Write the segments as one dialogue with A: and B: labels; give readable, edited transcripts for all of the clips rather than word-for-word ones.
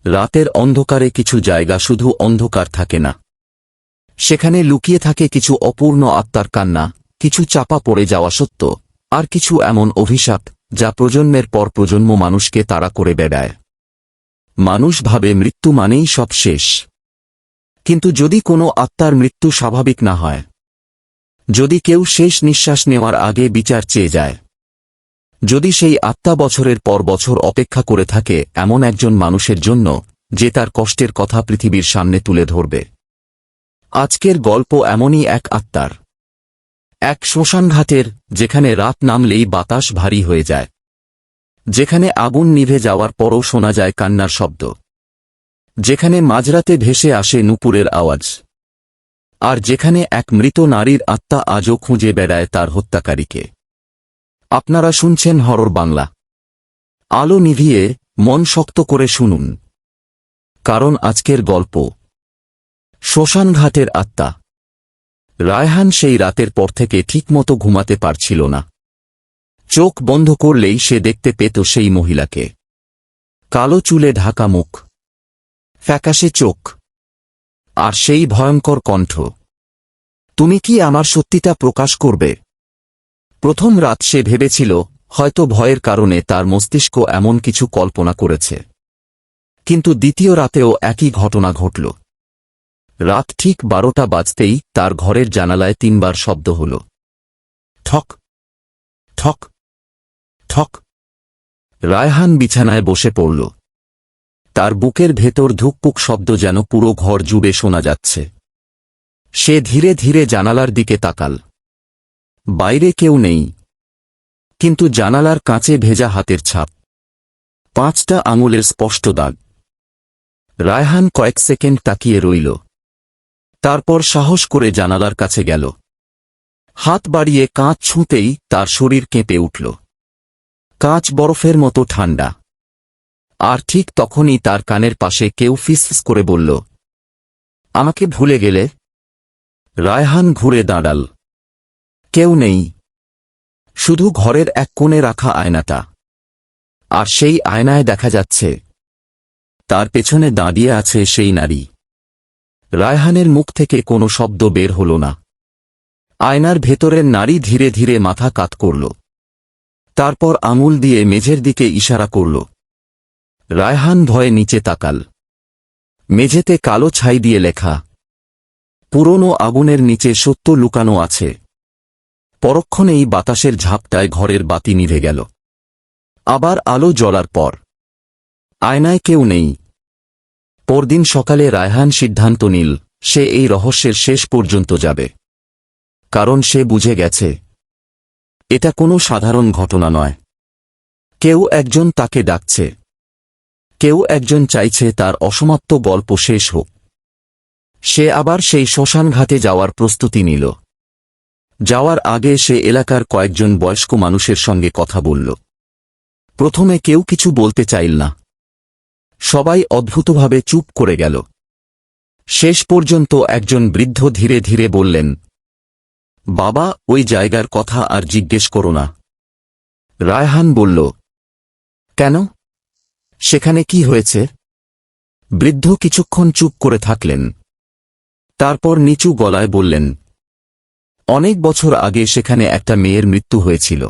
A: রাতের অন্ধকারে কিছু জায়গা শুধু অন্ধকার থাকে না, সেখানে লুকিয়ে থাকে কিছু অপূর্ণ আত্মার কান্না, কিছু চাপা পড়ে যাওয়া সত্য, আর কিছু এমন অভিশাপ যা প্রজন্মের পর প্রজন্ম মানুষকে তাড়া করে বেড়ায়। মানুষ ভাবে মৃত্যু মানেই সব শেষ। কিন্তু যদি কোনো আত্মার মৃত্যু স্বাভাবিক না হয়, যদি কেউ শেষ নিঃশ্বাস নেওয়ার আগে বিচার চেয়ে যায়, যদি সেই আত্মা বছরের পর বছর অপেক্ষা করে থাকে এমন একজন মানুষের জন্য যে তার কষ্টের কথা পৃথিবীর সামনে তুলে ধরবে। আজকের গল্প এমনই এক আত্মার, এক শ্মশানঘাটের, যেখানে রাত নামলেই বাতাস ভারী হয়ে যায়, যেখানে আগুন নিভে যাওয়ার পরও শোনা যায় কান্নার শব্দ, যেখানে মাঝরাতে ভেসে আসে নুপুরের আওয়াজ, আর যেখানে এক মৃত নারীর আত্মা আজও খুঁজে বেড়ায় তার হত্যাকারীকে। আপনারা শুনছেন হরর বাংলা। আলো নিভিয়ে মন শক্ত করে শুনুন, কারণ আজকের গল্প শ্মশানঘাটের আত্মা। রায়হান সেই রাতের পর থেকে ঠিকমতো ঘুমাতে পারছিল না। চোখ বন্ধ করলেই সে দেখতে পেত সেই মহিলাকে, কালো চুলে ঢাকা মুখ, ফ্যাকাশে চোখ, আর সেই ভয়ঙ্কর কণ্ঠ, তুমি কি আমার সত্যিটা প্রকাশ করবে? প্রথম রাত সে ভেবেছিল হয়তো ভয়ের কারণে তার মস্তিষ্ক এমন কিছু কল্পনা করেছে, কিন্তু দ্বিতীয় রাতেও একই ঘটনা ঘটল। রাত ঠিক 12টা বাজতেই তার ঘরের জানালায় 3 বার শব্দ হল, ঠক ঠক ঠক। রায়হান বিছানায় বসে পড়ল। তার বুকের ভেতর ধুকপুক শব্দ যেন পুরো ঘর জুড়ে শোনা যাচ্ছে। সে ধীরে ধীরে জানালার দিকে তাকাল। বাইরে কেউ নেই, কিন্তু জানালার কাঁচে ভেজা হাতের ছাপ, 5টা আঙুলের স্পষ্ট দাগ। রায়হান কয়েক সেকেন্ড তাকিয়ে রইল, তারপর সাহস করে জানালার কাছে গেল। হাত বাড়িয়ে কাঁচ ছুঁতেই তার শরীর কেঁপে উঠল। কাঁচ বরফের মতো ঠান্ডা। আর ঠিক তখনই তার কানের পাশে কেউ ফিসফিস করে বলল, আমাকে ভুলে গেলে? রায়হান ঘুরে দাঁড়াল। কেউ নেই, শুধু ঘরের এক কোণে রাখা আয়নাটা। আর সেই আয়নায় দেখা যাচ্ছে তার পেছনে দাঁড়িয়ে আছে সেই নারী। রায়হানের মুখ থেকে কোনো শব্দ বের হল না। আয়নার ভেতরের নারী ধীরে ধীরে মাথা কাত করল, তারপর আঙুল দিয়ে মেঝের দিকে ইশারা করল। রায়হান ভয়ে নিচে তাকাল। মেঝেতে কালো ছাই দিয়ে লেখা, পুরনো আগুনের নিচে সত্য লুকানো আছে। পরক্ষণেই বাতাসের ঝাপটায় ঘরের বাতি নিভে গেল। আবার আলো জ্বলার পর আয়নায় কেউ নেই। পরদিন সকালে রায়হান সিদ্ধান্ত নিল সে এই রহস্যের শেষ পর্যন্ত যাবে, কারণ সে বুঝে গেছে এটা কোনো সাধারণ ঘটনা নয়। কেউ একজন তাকে ডাকছে, কেউ একজন চাইছে তার অসমাপ্ত গল্প শেষ হোক। সে আবার সেই শ্মশানঘাটে যাওয়ার প্রস্তুতি নিল। যাওয়ার আগে সে এলাকার কয়েকজন বয়স্ক মানুষের সঙ্গে কথা বলল। প্রথমে কেউ কিছু বলতে চাইল না। সবাই অদ্ভুতভাবে চুপ করে গেল। শেষ পর্যন্ত একজন বৃদ্ধ ধীরে ধীরে বললেন, বাবা, ওই জায়গার কথা আর জিজ্ঞেস করো না। রায়হান বলল, কেন? সেখানে কি হয়েছে? বৃদ্ধ কিছুক্ষণ চুপ করে থাকলেন। তারপর নিচু গলায় বললেন, অনেক বছর আগে সেখানে একটা মেয়ের মৃত্যু হয়েছিল,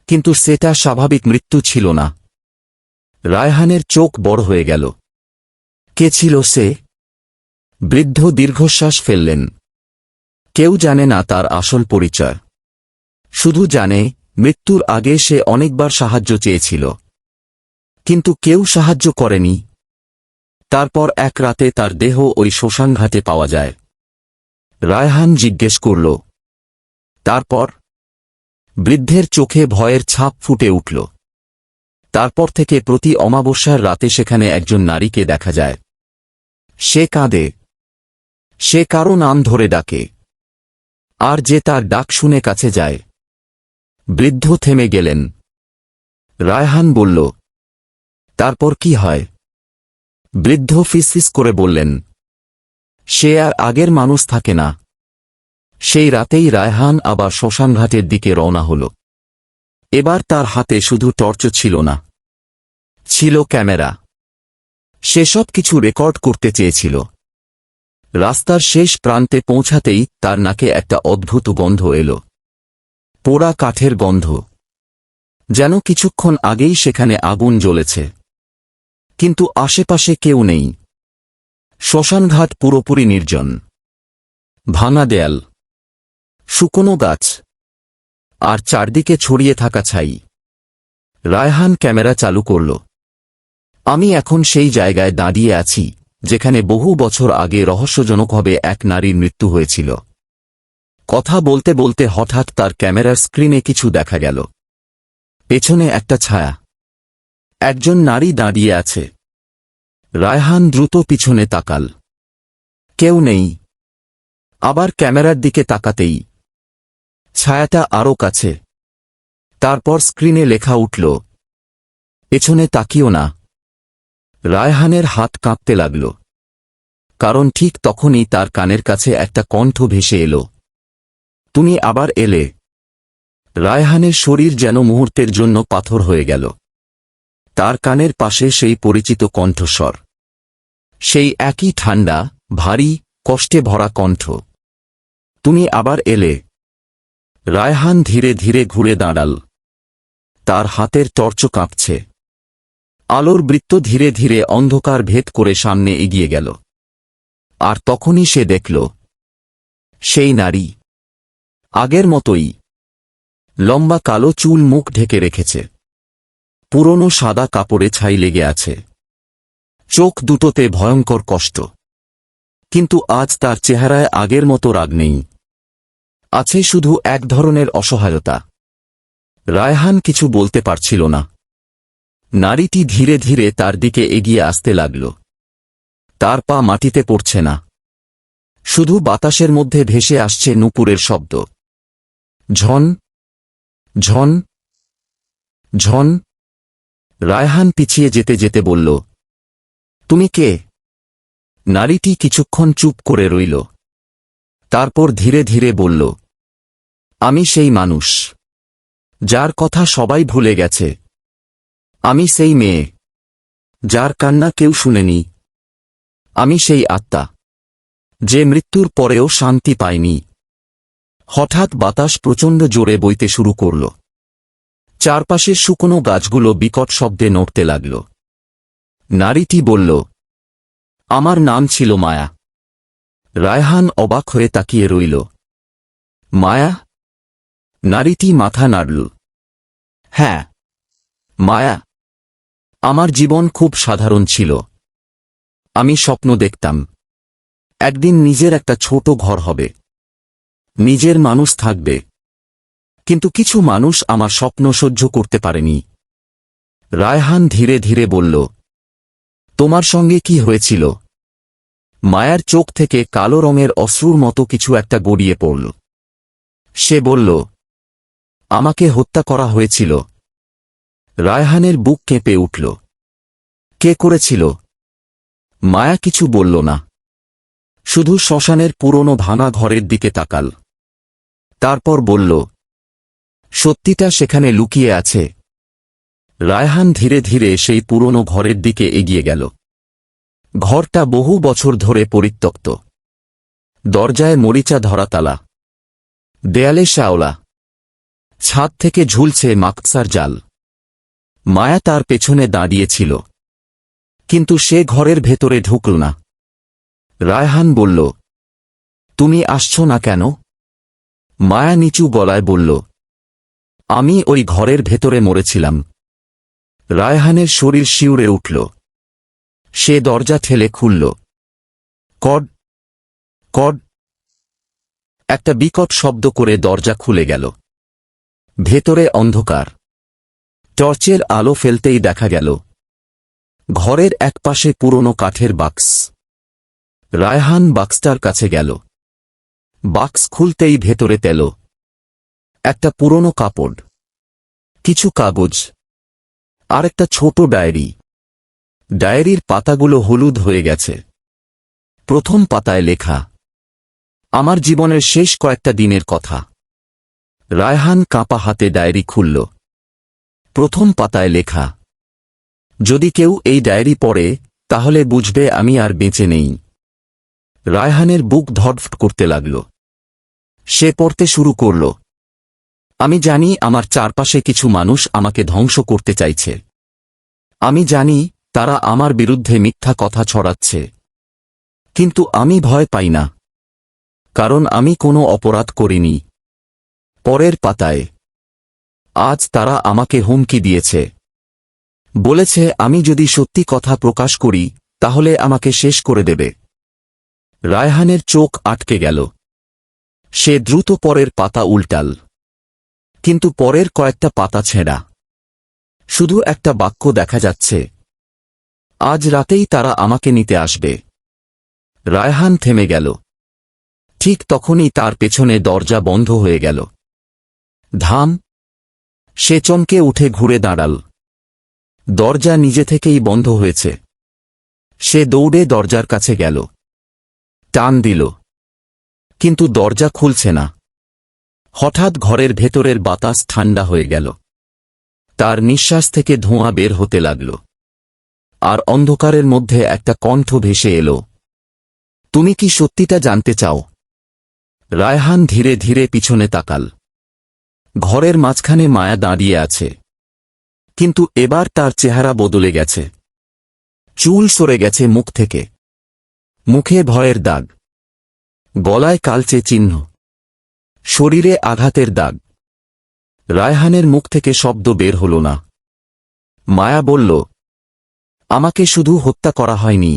A: কিন্তু সেটা স্বাভাবিক মৃত্যু ছিল না। রায়হানের চোখ বড় হয়ে গেল। কে ছিল সে? বৃদ্ধ দীর্ঘশ্বাস ফেললেন। কেউ জানে না তার আসল পরিচয়, শুধু জানে মৃত্যুর আগে সে অনেকবার সাহায্য চেয়েছিল, কিন্তু কেউ সাহায্য করেনি। তারপর এক রাতে তার দেহ ওই শ্মশানঘাটে পাওয়া যায়। রায়হান জিজ্ঞেস করল, তারপর? বৃদ্ধের চোখে ভয়ের ছাপ ফুটে উঠল। তারপর থেকে প্রতি অমাবস্যার রাতে সেখানে একজন নারীকে দেখা যায়। সে কাঁদে, সে কারো নাম ধরে ডাকে, আর যে তার ডাক শুনে কাছে যায়। বৃদ্ধ থেমে গেলেন। রায়হান বলল, তারপর কি হয়? বৃদ্ধ ফিসফিস করে বললেন, সে আর আগের মানুষ থাকে না। সেই রাতেই রায়হান আবার শ্মশানঘাটের দিকে রওনা হল। এবার তার হাতে শুধু টর্চ ছিল না, ছিল ক্যামেরা। সেসব কিছু রেকর্ড করতে চেয়েছিল। রাস্তার শেষ প্রান্তে পৌঁছাতেই তার নাকে একটা অদ্ভুত গন্ধ এলো। পোড়া কাঠের গন্ধ, যেন কিছুক্ষণ আগেই সেখানে আগুন জ্বলেছে। কিন্তু আশেপাশে কেউ নেই। শ্মশানঘাট পুরোপুরি নির্জন। ভাঙা দেয়াল, শুকনো গাছ, আর চারদিকে ছড়িয়ে থাকা ছাই। রায়হান ক্যামেরা চালু করল। আমি এখন সেই জায়গায় দাঁড়িয়ে আছি যেখানে বহু বছর আগে রহস্যজনকভাবে এক নারীর মৃত্যু হয়েছিল। কথা বলতে বলতে হঠাৎ তার ক্যামেরার স্ক্রিনে কিছু দেখা গেল। পেছনে একটা ছায়া। একজন নারী দাঁড়িয়ে আছে। রায়হান দ্রুত পিছনে তাকাল। কেউ নেই। আবার ক্যামেরার দিকে তাকাতেই ছায়াটা আরও কাছে। তারপর স্ক্রিনে লেখা উঠল, পেছনে তাকিও না। রায়হানের হাত কাঁপতে লাগল, কারণ ঠিক তখনই তার কানের কাছে একটা কণ্ঠ ভেসে এলো, তুমি আবার এলে। রায়হানের শরীর যেন মুহূর্তের জন্য পাথর হয়ে গেল। তার কানের পাশে সেই পরিচিত কণ্ঠস্বর, সেই একই ঠান্ডা, ভারী, কষ্টে ভরা কণ্ঠ, তুমি আবার এলে। রায়হান ধীরে ধীরে ঘুরে দাঁড়াল। তার হাতের টর্চ কাঁপছে। আলোর বৃত্ত ধীরে ধীরে অন্ধকার ভেদ করে সামনে এগিয়ে গেল। আর তখনই সে দেখল, সেই নারী আগের মতোই। লম্বা কালো চুল, মুখ ঢেকে রেখেছে। পুরনো সাদা কাপড়ে ছাই লেগে আছে। চোখ দুটোতে ভয়ঙ্কর কষ্ট। কিন্তু আজ তার চেহারায় আগের মতো রাগ নেই। আছে শুধু এক ধরনের অসহায়তা। রায়হান কিছু বলতে পারছিল না। নারীটি ধীরে ধীরে তার দিকে এগিয়ে আসতে লাগল। তার পা মাটিতে পড়ছে না, শুধু বাতাসের মধ্যে ভেসে আসছে নূপুরের শব্দ। ঝন ঝন ঝন। রায়হান পিছিয়ে যেতে যেতে বলল, তুমি কে? নারীটি কিছুক্ষণ চুপ করে রইল। তারপর ধীরে ধীরে বলল, আমি সেই মানুষ যার কথা সবাই ভুলে গেছে। আমি সেই মেয়ে যার কান্না কেউ শুনেনি। আমি সেই আত্মা যে মৃত্যুর পরেও শান্তি পায়নি। হঠাৎ বাতাস প্রচণ্ড জোরে বইতে শুরু করল। চারপাশের শুকনো গাছগুলো বিকট শব্দে নড়তে লাগল। নারীটি বলল, আমার নাম ছিল মায়া। রায়হান অবাক হয়ে তাকিয়ে রইল। মায়া? নারীটি মাথা নাড়ল। হ্যাঁ, মায়া। আমার জীবন খুব সাধারণ ছিল। আমি স্বপ্ন দেখতাম একদিন নিজের একটা ছোট ঘর হবে, নিজের মানুষ থাকবে। কিন্তু কিছু মানুষ আমার স্বপ্ন সহ্য করতে পারেনি। রায়হান ধীরে ধীরে বলল, তোমার সঙ্গে কি হয়েছিল? মায়ার চোখ থেকে কালো রঙের অশ্রুর মতো কিছু একটা গড়িয়ে পড়ল। সে বলল, আমাকে হত্যা করা হয়েছিল। রায়হানের বুক কেঁপে উঠল। কে করেছিল? মায়া কিছু বলল না, শুধু শ্মশানের পুরনো ভাঙা ঘরের দিকে তাকাল। তারপর বলল, সত্যিটা সেখানে লুকিয়ে আছে। রায়হান ধীরে ধীরে সেই পুরনো ঘরের দিকে এগিয়ে গেল। ঘরটা বহু বছর ধরে পরিত্যক্ত। দরজায় মরিচা ধরা তালা, দেয়ালে শ্যাওলা, ছাদ থেকে ঝুলছে মাকসার জাল। মায়া তার পেছনে দাঁড়িয়েছিল, কিন্তু সে ঘরের ভেতরে ঢুকল না। রায়হান বলল, তুমি আসছো না কেন? মায়া নিচু গলায় বলল, আমি ওই ঘরের ভেতরে মরেছিলাম। রায়হানের শরীর শিউরে উঠল। সে দরজা ঠেলে খুলল। কড কড। একটা বিকট শব্দ করে দরজা খুলে গেল। ভেতরে অন্ধকার। টর্চের আলো ফেলতেই দেখা গেল ঘরের একপাশে পুরনো কাঠের বাক্স। রায়হান বাক্সটার কাছে গেল। বাক্স খুলতেই ভেতরে তেল, একটা পুরনো কাপড়, কিছু কাগজ, আর একটা ছোট ডায়েরি। ডায়েরির পাতাগুলো হলুদ হয়ে গেছে। প্রথম পাতায় লেখা, আমার জীবনের শেষ কয়েকটা দিনের কথা। রায়হান কাঁপা হাতে ডায়েরি খুলল। প্রথম পাতায় লেখা, যদি কেউ এই ডায়েরি পড়ে তাহলে বুঝবে আমি আর বেঁচে নেই। রায়হানের বুক ধড়ফড় করতে লাগল। সে পড়তে শুরু করল। আমি জানি আমার চারপাশে কিছু মানুষ আমাকে ধ্বংস করতে চাইছে। আমি জানি তারা আমার বিরুদ্ধে মিথ্যা কথা ছড়াচ্ছে। কিন্তু আমি ভয় পাই না, কারণ আমি কোনো অপরাধ করিনি। পরের পাতায়। আজ তারা আমাকে হুমকি দিয়েছে। বলেছে আমি যদি সত্যি কথা প্রকাশ করি তাহলে আমাকে শেষ করে দেবে। রায়হানের চোখ আটকে গেল। সে দ্রুত পরের পাতা উল্টাল। কিন্তু পরের কয়েকটা পাতা ছেঁড়া। শুধু একটা বাক্য দেখা যাচ্ছে, আজ রাতেই তারা আমাকে নিতে আসবে। রায়হান থেমে গেল। ঠিক তখনই তার পেছনে দরজা বন্ধ হয়ে গেল। ধাম! সে চমকে উঠে ঘুরে দাঁড়াল। দরজা নিজে থেকেই বন্ধ হয়েছে। সে দৌড়ে দরজার কাছে গেল। টান দিল, কিন্তু দরজা খুলছে না। হঠাৎ ঘরের ভেতরের বাতাস ঠান্ডা হয়ে গেল। তার নিঃশ্বাস থেকে ধোঁয়া বের হতে লাগল। আর অন্ধকারের মধ্যে একটা কণ্ঠ ভেসে এলো, তুমি কি সত্যিটা জানতে চাও? রায়হান ধীরে ধীরে পিছনে তাকাল। ঘরের মাঝখানে মায়া দাঁড়িয়ে আছে, কিন্তু এবার তার চেহারা বদলে গেছে। চুল সরে গেছে মুখ থেকে। মুখে ভয়ের দাগ, গলায় কালচে চিহ্ন, শরীরে আঘাতের দাগ। রায়হানের মুখ থেকে শব্দ বের হল না। মায়া বলল, আমাকে শুধু হত্যা করা হয়নি,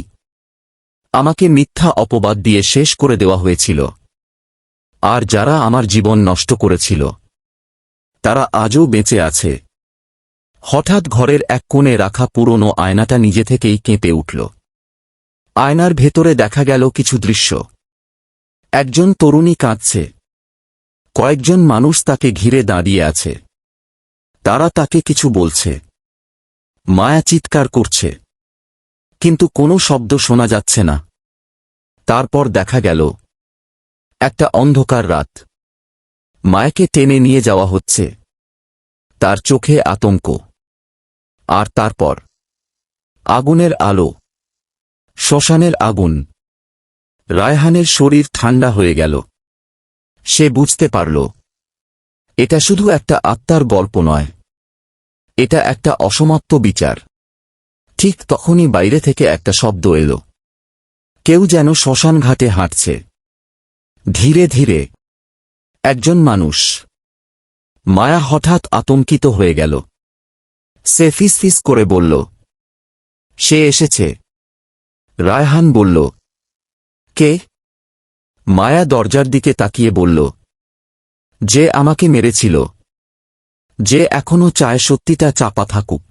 A: আমাকে মিথ্যা অপবাদ দিয়ে শেষ করে দেওয়া হয়েছিল। আর যারা আমার জীবন নষ্ট করেছিল তারা আজও বেঁচে আছে। হঠাৎ ঘরের এক কোণে রাখা পুরনো আয়নাটা নিজে থেকেই কেঁপে উঠল। আয়নার ভেতরে দেখা গেল কিছু দৃশ্য। একজন তরুণী কাঁদছে। কয়েকজন মানুষ তাকে ঘিরে দাঁড়িয়ে আছে। তারা তাকে কিছু বলছে। মায়া চিৎকার করছে, কিন্তু কোনো শব্দ শোনা যাচ্ছে না। তারপর দেখা গেল একটা অন্ধকার রাত। মায়াকে টেনে নিয়ে যাওয়া হচ্ছে। তার চোখে আতঙ্ক। আর তারপর আগুনের আলো, শ্মশানের আগুন। রায়হানের শরীর ঠান্ডা হয়ে গেল। সে বুঝতে পারল, এটা শুধু একটা আত্মার গল্প নয়, এটা একটা অসমাপ্ত বিচার। ঠিক তখনই বাইরে থেকে একটা শব্দ এলো। কেউ যেন শ্মশান ঘাটে হাঁটছে। ধীরে ধীরে। একজন মানুষ। মায়া হঠাৎ আতঙ্কিত হয়ে গেল। সে ফিসফিস করে বলল, সে এসেছে। রায়হান বলল, কে? মায়া দরজার দিকে তাকিয়ে বলল, যে আমাকে মেরেছিল, যে এখনো চায় সত্যিটা চাপা থাকুক।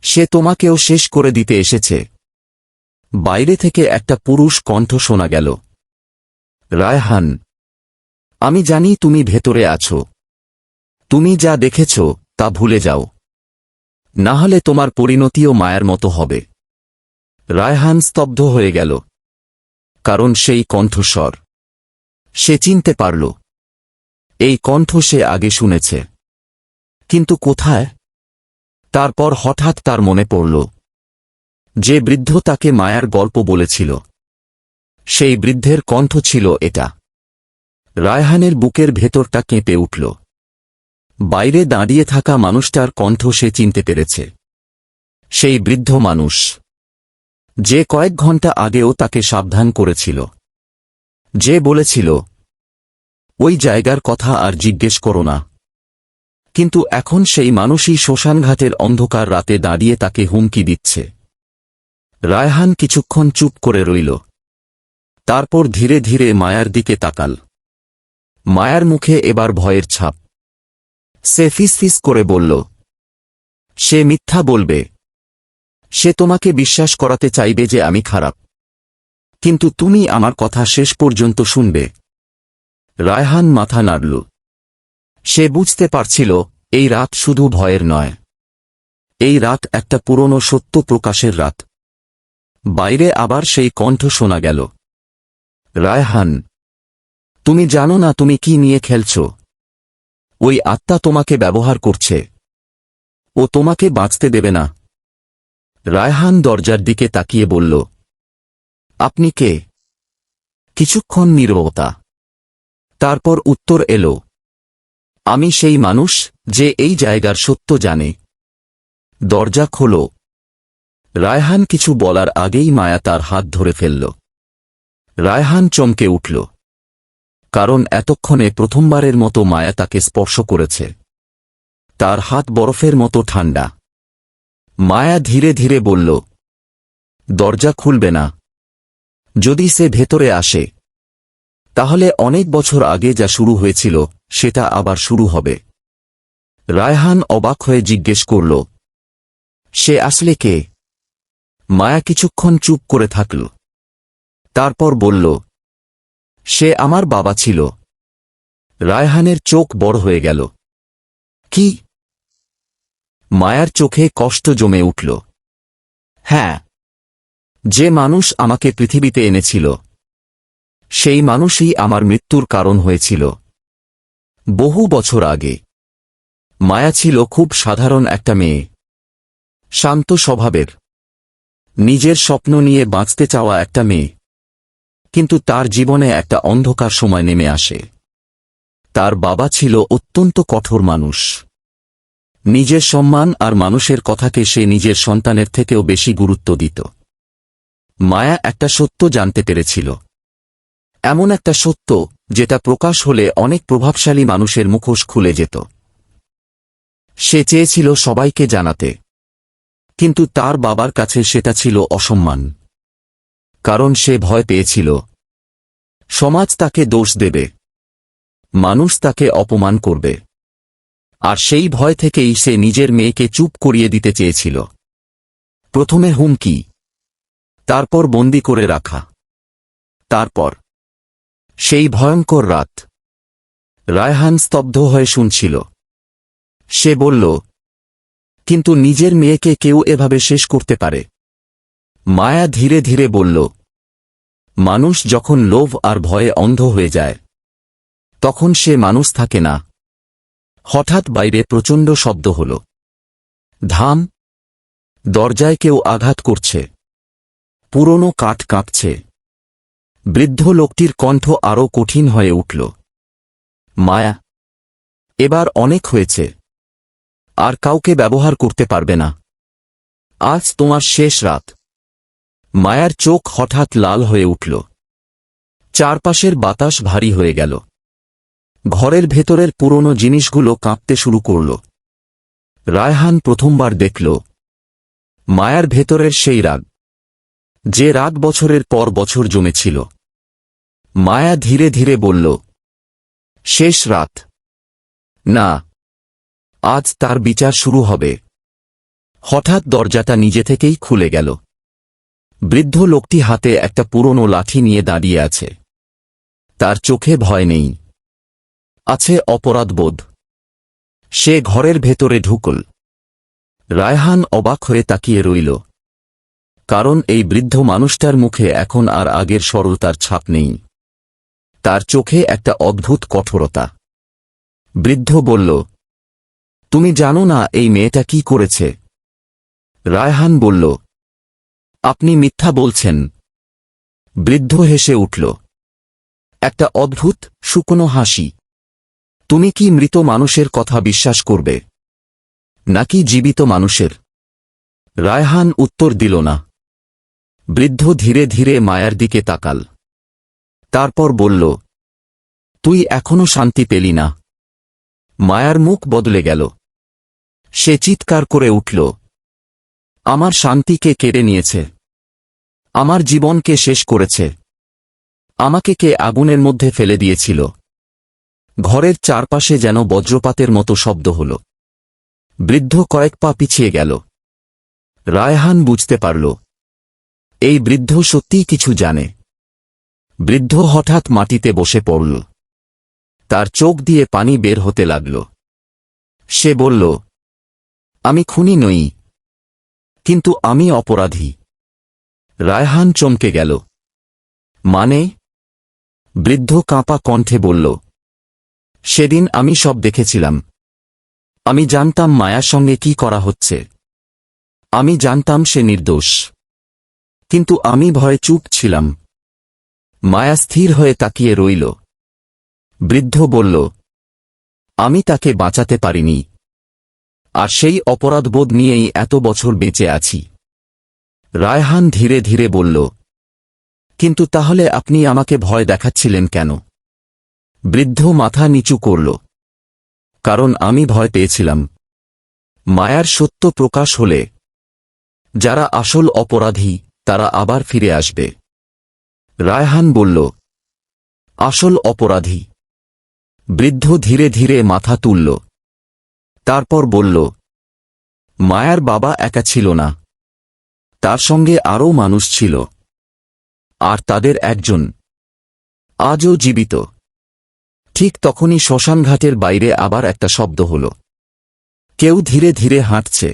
A: সে তোমাকেও শেষ করে দিতে এসেছে। বাইরে থেকে একটা পুরুষ কণ্ঠ শোনা গেল, রায়হান, আমি জানি তুমি ভেতরে আছো। তুমি যা দেখেছ তা ভুলে যাও, না হলে তোমার পরিণতিও মায়ের মতো হবে। রায়হান স্তব্ধ হয়ে গেল, কারণ সেই কণ্ঠস্বর সে চিনতে পারল। এই কণ্ঠ সে আগে শুনেছে, কিন্তু কোথায়? তারপর হঠাৎ তার মনে পড়ল, যে বৃদ্ধ তাকে মায়ার গল্প বলেছিল, সেই বৃদ্ধের কণ্ঠ ছিল এটা। রায়হানের বুকের ভেতরটা কেঁপে উঠল। বাইরে দাঁড়িয়ে থাকা মানুষটার কণ্ঠ সে চিনতে পেরেছে। সেই বৃদ্ধ মানুষ, যে কয়েক ঘন্টা আগেও তাকে সাবধান করেছিল, যে বলেছিল, ওই জায়গার কথা আর জিজ্ঞেস করো না। কিন্তু এখন সেই মানুষই শ্মশানঘাটের অন্ধকার রাতে দাঁড়িয়ে তাকে হুমকি দিচ্ছে। রায়হান কিছুক্ষণ চুপ করে রইল। তারপর ধীরে ধীরে মায়ার দিকে তাকাল। মায়ার মুখে এবার ভয়ের ছাপ। সে ফিসফিস করে বলল, সে মিথ্যা বলবে। সে তোমাকে বিশ্বাস করাতে চাইবে যে আমি খারাপ, কিন্তু তুমি আমার কথা শেষ পর্যন্ত শুনবে। রায়হান মাথা নাড়ল। সে বুঝতে পারছিল, এই রাত শুধু ভয়ের নয়, এই রাত একটা পুরনো সত্য প্রকাশের রাত। বাইরে আবার সেই কণ্ঠ শোনা গেল, রায়হান, তুমি জানো না তুমি কি নিয়ে খেলছ। ওই আত্মা তোমাকে ব্যবহার করছে। ও তোমাকে বাঁচতে দেবে না। রায়হান দরজার দিকে তাকিয়ে বলল, আপনি কে? কিছুক্ষণ নীরবতা। তারপর উত্তর এলো, আমি সেই মানুষ যে এই জায়গার সত্য জানে। দরজা খোলো। রায়হান কিছু বলার আগেই মায়া তার হাত ধরে ফেলল। রায়হান চমকে উঠল, কারণ এতক্ষণে প্রথমবারের মতো মায়া তাকে স্পর্শ করেছে। তার হাত বরফের মতো ঠান্ডা। মায়া ধীরে ধীরে বলল, দরজা খুলবে না। যদি সে ভেতরে আসে, তাহলে অনেক বছর আগে যা শুরু হয়েছিল সেটা আবার শুরু হবে। রায়হান অবাক হয়ে জিজ্ঞেস করল, সে আসলে কে? মায়া কিছুক্ষণ চুপ করে থাকল। তারপর বলল, সে আমার বাবা ছিল। রায়হানের চোখ বড় হয়ে গেল। কি? মায়ার চোখে কষ্ট জমে উঠল। হ্যাঁ, যে মানুষ আমাকে পৃথিবীতে এনেছিল, সেই মানুষই আমার মৃত্যুর কারণ হয়েছিল। বহু বছর আগে। মায়া ছিল খুব সাধারণ একটা মেয়ে, শান্ত স্বভাবের, নিজের স্বপ্ন নিয়ে বাঁচতে চাওয়া একটা মেয়ে। কিন্তু তার জীবনে একটা অন্ধকার সময় নেমে আসে। তার বাবা ছিল অত্যন্ত কঠোর মানুষ। নিজের সম্মান আর মানুষের কথাকে সে নিজের সন্তানের থেকেও বেশি গুরুত্ব দিত। মায়া একটা সত্য জানতে পেরেছিল, এমন একটা সত্য যেটা প্রকাশ হলে অনেক প্রভাবশালী মানুষের মুখোশ খুলে যেত। সে চেয়েছিল সবাইকে জানাতে, কিন্তু তার বাবার কাছে সেটা ছিল অসম্মান। কারণ সে ভয় পেয়েছিল সমাজ তাকে দোষ দেবে, মানুষ তাকে অপমান করবে। আর সেই ভয় থেকেই সে নিজের মেয়েকে চুপ করিয়ে দিতে চেয়েছিল। প্রথমে হুমকি, তারপর বন্দি করে রাখা, তারপর সেই ভয়ঙ্কর রাত। রায়হান স্তব্ধ হয়ে শুনছিল। সে বলল, কিন্তু নিজের মেয়েকে কেউ এভাবে শেষ করতে পারে? মায়া ধীরে ধীরে বলল, মানুষ যখন লোভ আর ভয়ে অন্ধ হয়ে যায়, তখন সে মানুষ থাকে না। হঠাৎ বাইরে প্রচণ্ড শব্দ হল। ধাম। দরজায় কেউ আঘাত করছে। পুরনো কাঠ কাঁপছে। বৃদ্ধ লোকটির কণ্ঠ আরও কঠিন হয়ে উঠল। মায়া, এবার অনেক হয়েছে। আর কাউকে ব্যবহার করতে পারবে না। আজ তোমার শেষ রাত। মায়ার চোখ হঠাৎ লাল হয়ে উঠল। চারপাশের বাতাস ভারী হয়ে গেল। ঘরের ভেতরের পুরনো জিনিসগুলো কাঁপতে শুরু করল। রায়হান প্রথমবার দেখল মায়ার ভেতরের সেই রাগ, যে রাগ বছরের পর বছর জমেছিল। মায়া ধীরে ধীরে বলল, শেষ রাত না, আজ তার বিচার শুরু হবে। হঠাৎ দরজাটা নিজে থেকেই খুলে গেল। বৃদ্ধ লোকটি হাতে একটা পুরনো লাঠি নিয়ে দাঁড়িয়ে আছে। তার চোখে ভয় নেই, আছে অপরাধবোধ। সে ঘরের ভেতরে ঢুকল। রায়হান অবাক হয়ে তাকিয়ে রইল, কারণ এই বৃদ্ধ মানুষটার মুখে এখন আর আগের সরলতার ছাপ নেই। তার চোখে একটা অদ্ভুত কঠোরতা। বৃদ্ধ বলল, তুমি জানো না এই মেয়েটা কি করেছে? রায়হান বলল, আপনি মিথ্যা বলছেন। বৃদ্ধ হেসে উঠল, একটা অদ্ভুত শুকনো হাসি। তুমি কি মৃত মানুষের কথা বিশ্বাস করবে, নাকি জীবিত মানুষের? রায়হান উত্তর দিল না। বৃদ্ধ ধীরে ধীরে মায়ার দিকে তাকাল। তারপর বলল, তুই এখনো শান্তি পেলি না? মায়ার মুখ বদলে গেল। সে চিৎকার করে উঠল, আমার শান্তিকে কেড়ে নিয়েছে, আমার জীবনকে শেষ করেছে। আমাকে কে আগুনের মধ্যে ফেলে দিয়েছিল? ঘরের চারপাশে যেন বজ্রপাতের মতো শব্দ হল। বৃদ্ধ কয়েক পা পিছিয়ে গেল। রায়হান বুঝতে পারল, এই বৃদ্ধ সত্যিই কিছু জানে। বৃদ্ধ হঠাৎ মাটিতে বসে পড়ল। তার চোখ দিয়ে পানি বের হতে লাগল। সে বলল, আমি খুনি নই, কিন্তু আমি অপরাধী। রায়হান চমকে গেল। মানে? বৃদ্ধ কাঁপা কণ্ঠে বলল, সেদিন আমি সব দেখেছিলাম। আমি জানতাম মায়ার সঙ্গে কি করা হচ্ছে। আমি জানতাম সে নির্দোষ, কিন্তু আমি ভয়ে চুপ ছিলাম। মায়া স্থির হয়ে তাকিয়ে রইল। বৃদ্ধ বলল, আমি তাকে বাঁচাতে পারিনি, আর সেই অপরাধবোধ নিয়েই এত বছর বেঁচে আছি। রায়হান ধীরে ধীরে বলল, কিন্তু তাহলে আপনি আমাকে ভয় দেখাচ্ছিলেন কেন? বৃদ্ধ মাথা নিচু করল। কারণ আমি ভয় পেয়েছিলাম মায়ার সত্য প্রকাশ হলে যারা আসল অপরাধী তারা আবার ফিরে আসবে। রায়হান বলল, আসল অপরাধী? বৃদ্ধ ধীরে ধীরে মাথা তুলল। তারপর বলল, মায়ার বাবা একা ছিল না, তার সঙ্গে আরও মানুষ ছিল, আর তাদের একজন আজও জীবিত। ঠিক তখনই শ্মশানঘাটের বাইরে আবার একটা শব্দ হল। কেউ ধীরে ধীরে হাঁটছে,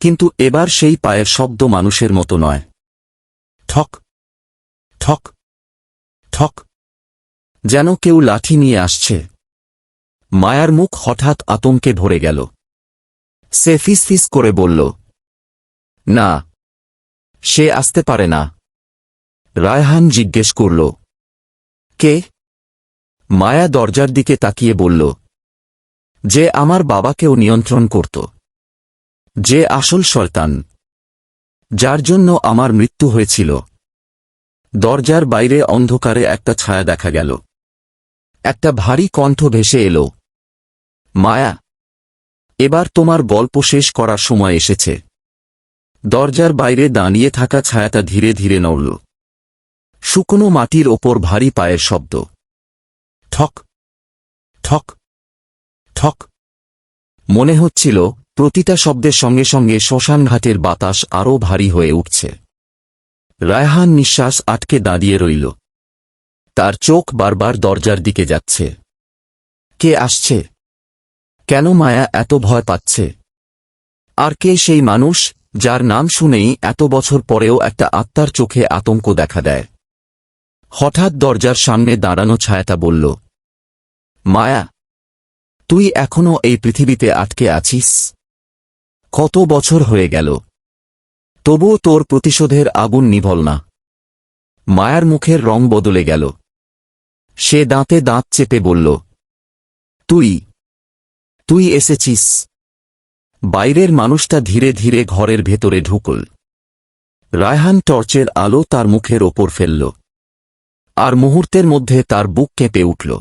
A: কিন্তু এবার সেই পায়ের শব্দ মানুষের মতো নয়। ঠক ঠক ঠক, যেন কেউ লাঠি নিয়ে আসছে। মায়ার মুখ হঠাৎ আতঙ্কে ভরে গেল। সে ফিসফিস করে বলল, না, সে আসতে পারে না। রায়হান জিজ্ঞেস করল, কে? মায়া দরজার দিকে তাকিয়ে বলল, যে আমার বাবাকেও নিয়ন্ত্রণ করত, যে আসল শয়তান, যার জন্য আমার মৃত্যু হয়েছিল। দরজার বাইরে অন্ধকারে একটা ছায়া দেখা গেল। একটা ভারী কণ্ঠ ভেসে এলো, মায়া, এবার তোমার গল্প শেষ করার সময় এসেছে। দরজার বাইরে দাঁড়িয়ে থাকা ছায়াটা ধীরে ধীরে নড়ল। শুকনো মাটির ওপর ভারী পায়ের শব্দ। ঠক ঠক ঠক। মনে হচ্ছিল প্রতিটা শব্দের সঙ্গে সঙ্গে শ্মশানঘাটের বাতাস আরও ভারী হয়ে উঠছে। রায়হান নিঃশ্বাস আটকে দাঁড়িয়ে রইল। তার চোখ বারবার দরজার দিকে যাচ্ছে। কে আসছে? কেন মায়া এত ভয় পাচ্ছে? আর কে সেই মানুষ যার নাম শুনেই এত বছর পরেও একটা আত্মার চোখে আতঙ্ক দেখা দেয়? হঠাৎ দরজার সামনে দাঁড়ানো ছায়াটা বলল, মায়া, তুই এখনো এই পৃথিবীতে আটকে আছিস। কত বছর হয়ে গেল, তবুও তোর প্রতিশোধের আগুন নিভল না। মায়ার মুখের রং বদলে গেল। সে দাঁতে দাঁত চেপে বলল, তুই তুই এসেছিস। বাইরের মানুষটা ধীরে ধীরে ঘরের ভেতরে ঢুকল। রায়হান টর্চের আলো তার মুখের ওপর ফেলল, আর মুহূর্তের মধ্যে তার বুক কেঁপে উঠল।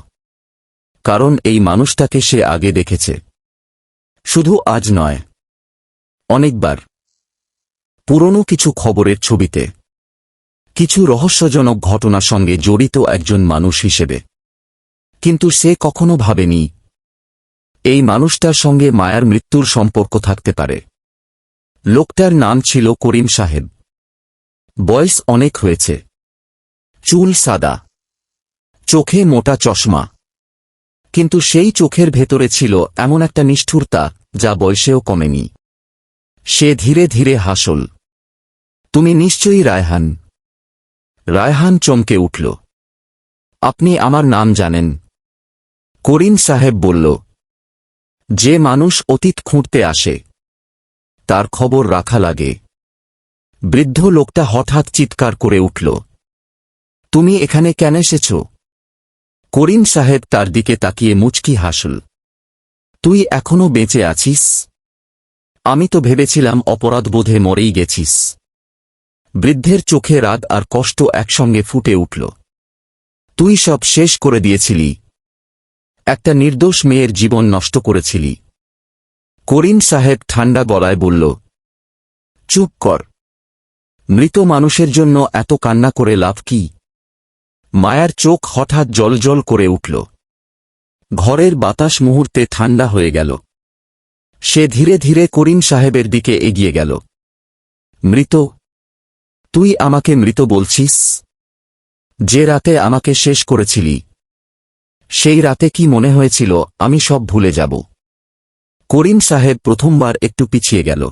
A: কারণ এই মানুষটাকে সে আগে দেখেছে। শুধু আজ নয়, অনেকবার। পুরনো কিছু খবরের ছবিতে, কিছু রহস্যজনক ঘটনার সঙ্গে জড়িত একজন মানুষ হিসেবে। কিন্তু সে কখনো ভাবেনি এই মানুষটার সঙ্গে মায়ার মৃত্যুর সম্পর্ক থাকতে পারে। লোকটার নাম ছিল করিম সাহেব। বয়স অনেক হয়েছে, চুল সাদা, চোখে মোটা চশমা, কিন্তু সেই চোখের ভেতরে ছিল এমন একটা নিষ্ঠুরতা যা বয়সেও কমেনি। সে ধীরে ধীরে হাসল। তুমি নিশ্চয়ই রায়হান। রায়হান চমকে উঠল। আপনি আমার নাম জানেন? করিম সাহেব বলল, যে মানুষ অতীত খুঁড়তে আসে তার খবর রাখা লাগে। বৃদ্ধ লোকটা হঠাৎ চিৎকার করে উঠল, তুমি এখানে কেন এসেছ? করিম সাহেব তার দিকে তাকিয়ে মুচকি হাসল। তুই এখনো বেঁচে আছিস? আমি তো ভেবেছিলাম অপরাধবোধে মরেই গেছিস। বৃদ্ধের চোখে রাগ আর কষ্ট একসঙ্গে ফুটে উঠল। তুই সব শেষ করে দিয়েছিলি, একটা নির্দোষ মেয়ের জীবন নষ্ট করেছিলি। করিম সাহেব ঠান্ডা গলায় বলল, চুপ কর। মৃত মানুষের জন্য এত কান্না করে লাভ কি? মায়ার চোখ হঠাৎ জ্বলজ্বল করে উঠল। ঘরের বাতাস মুহূর্তে ঠান্ডা হয়ে গেল। সে ধীরে ধীরে করিম সাহেবের দিকে এগিয়ে গেল। মৃত? তুই আমাকে মৃত বলছিস? যে রাতে আমাকে শেষ করেছিলি, সেই রাতে কি মনে হয়েছিল আমি সব ভুলে যাব? করিম সাহেব প্রথমবার একটু পিছিয়ে গেল।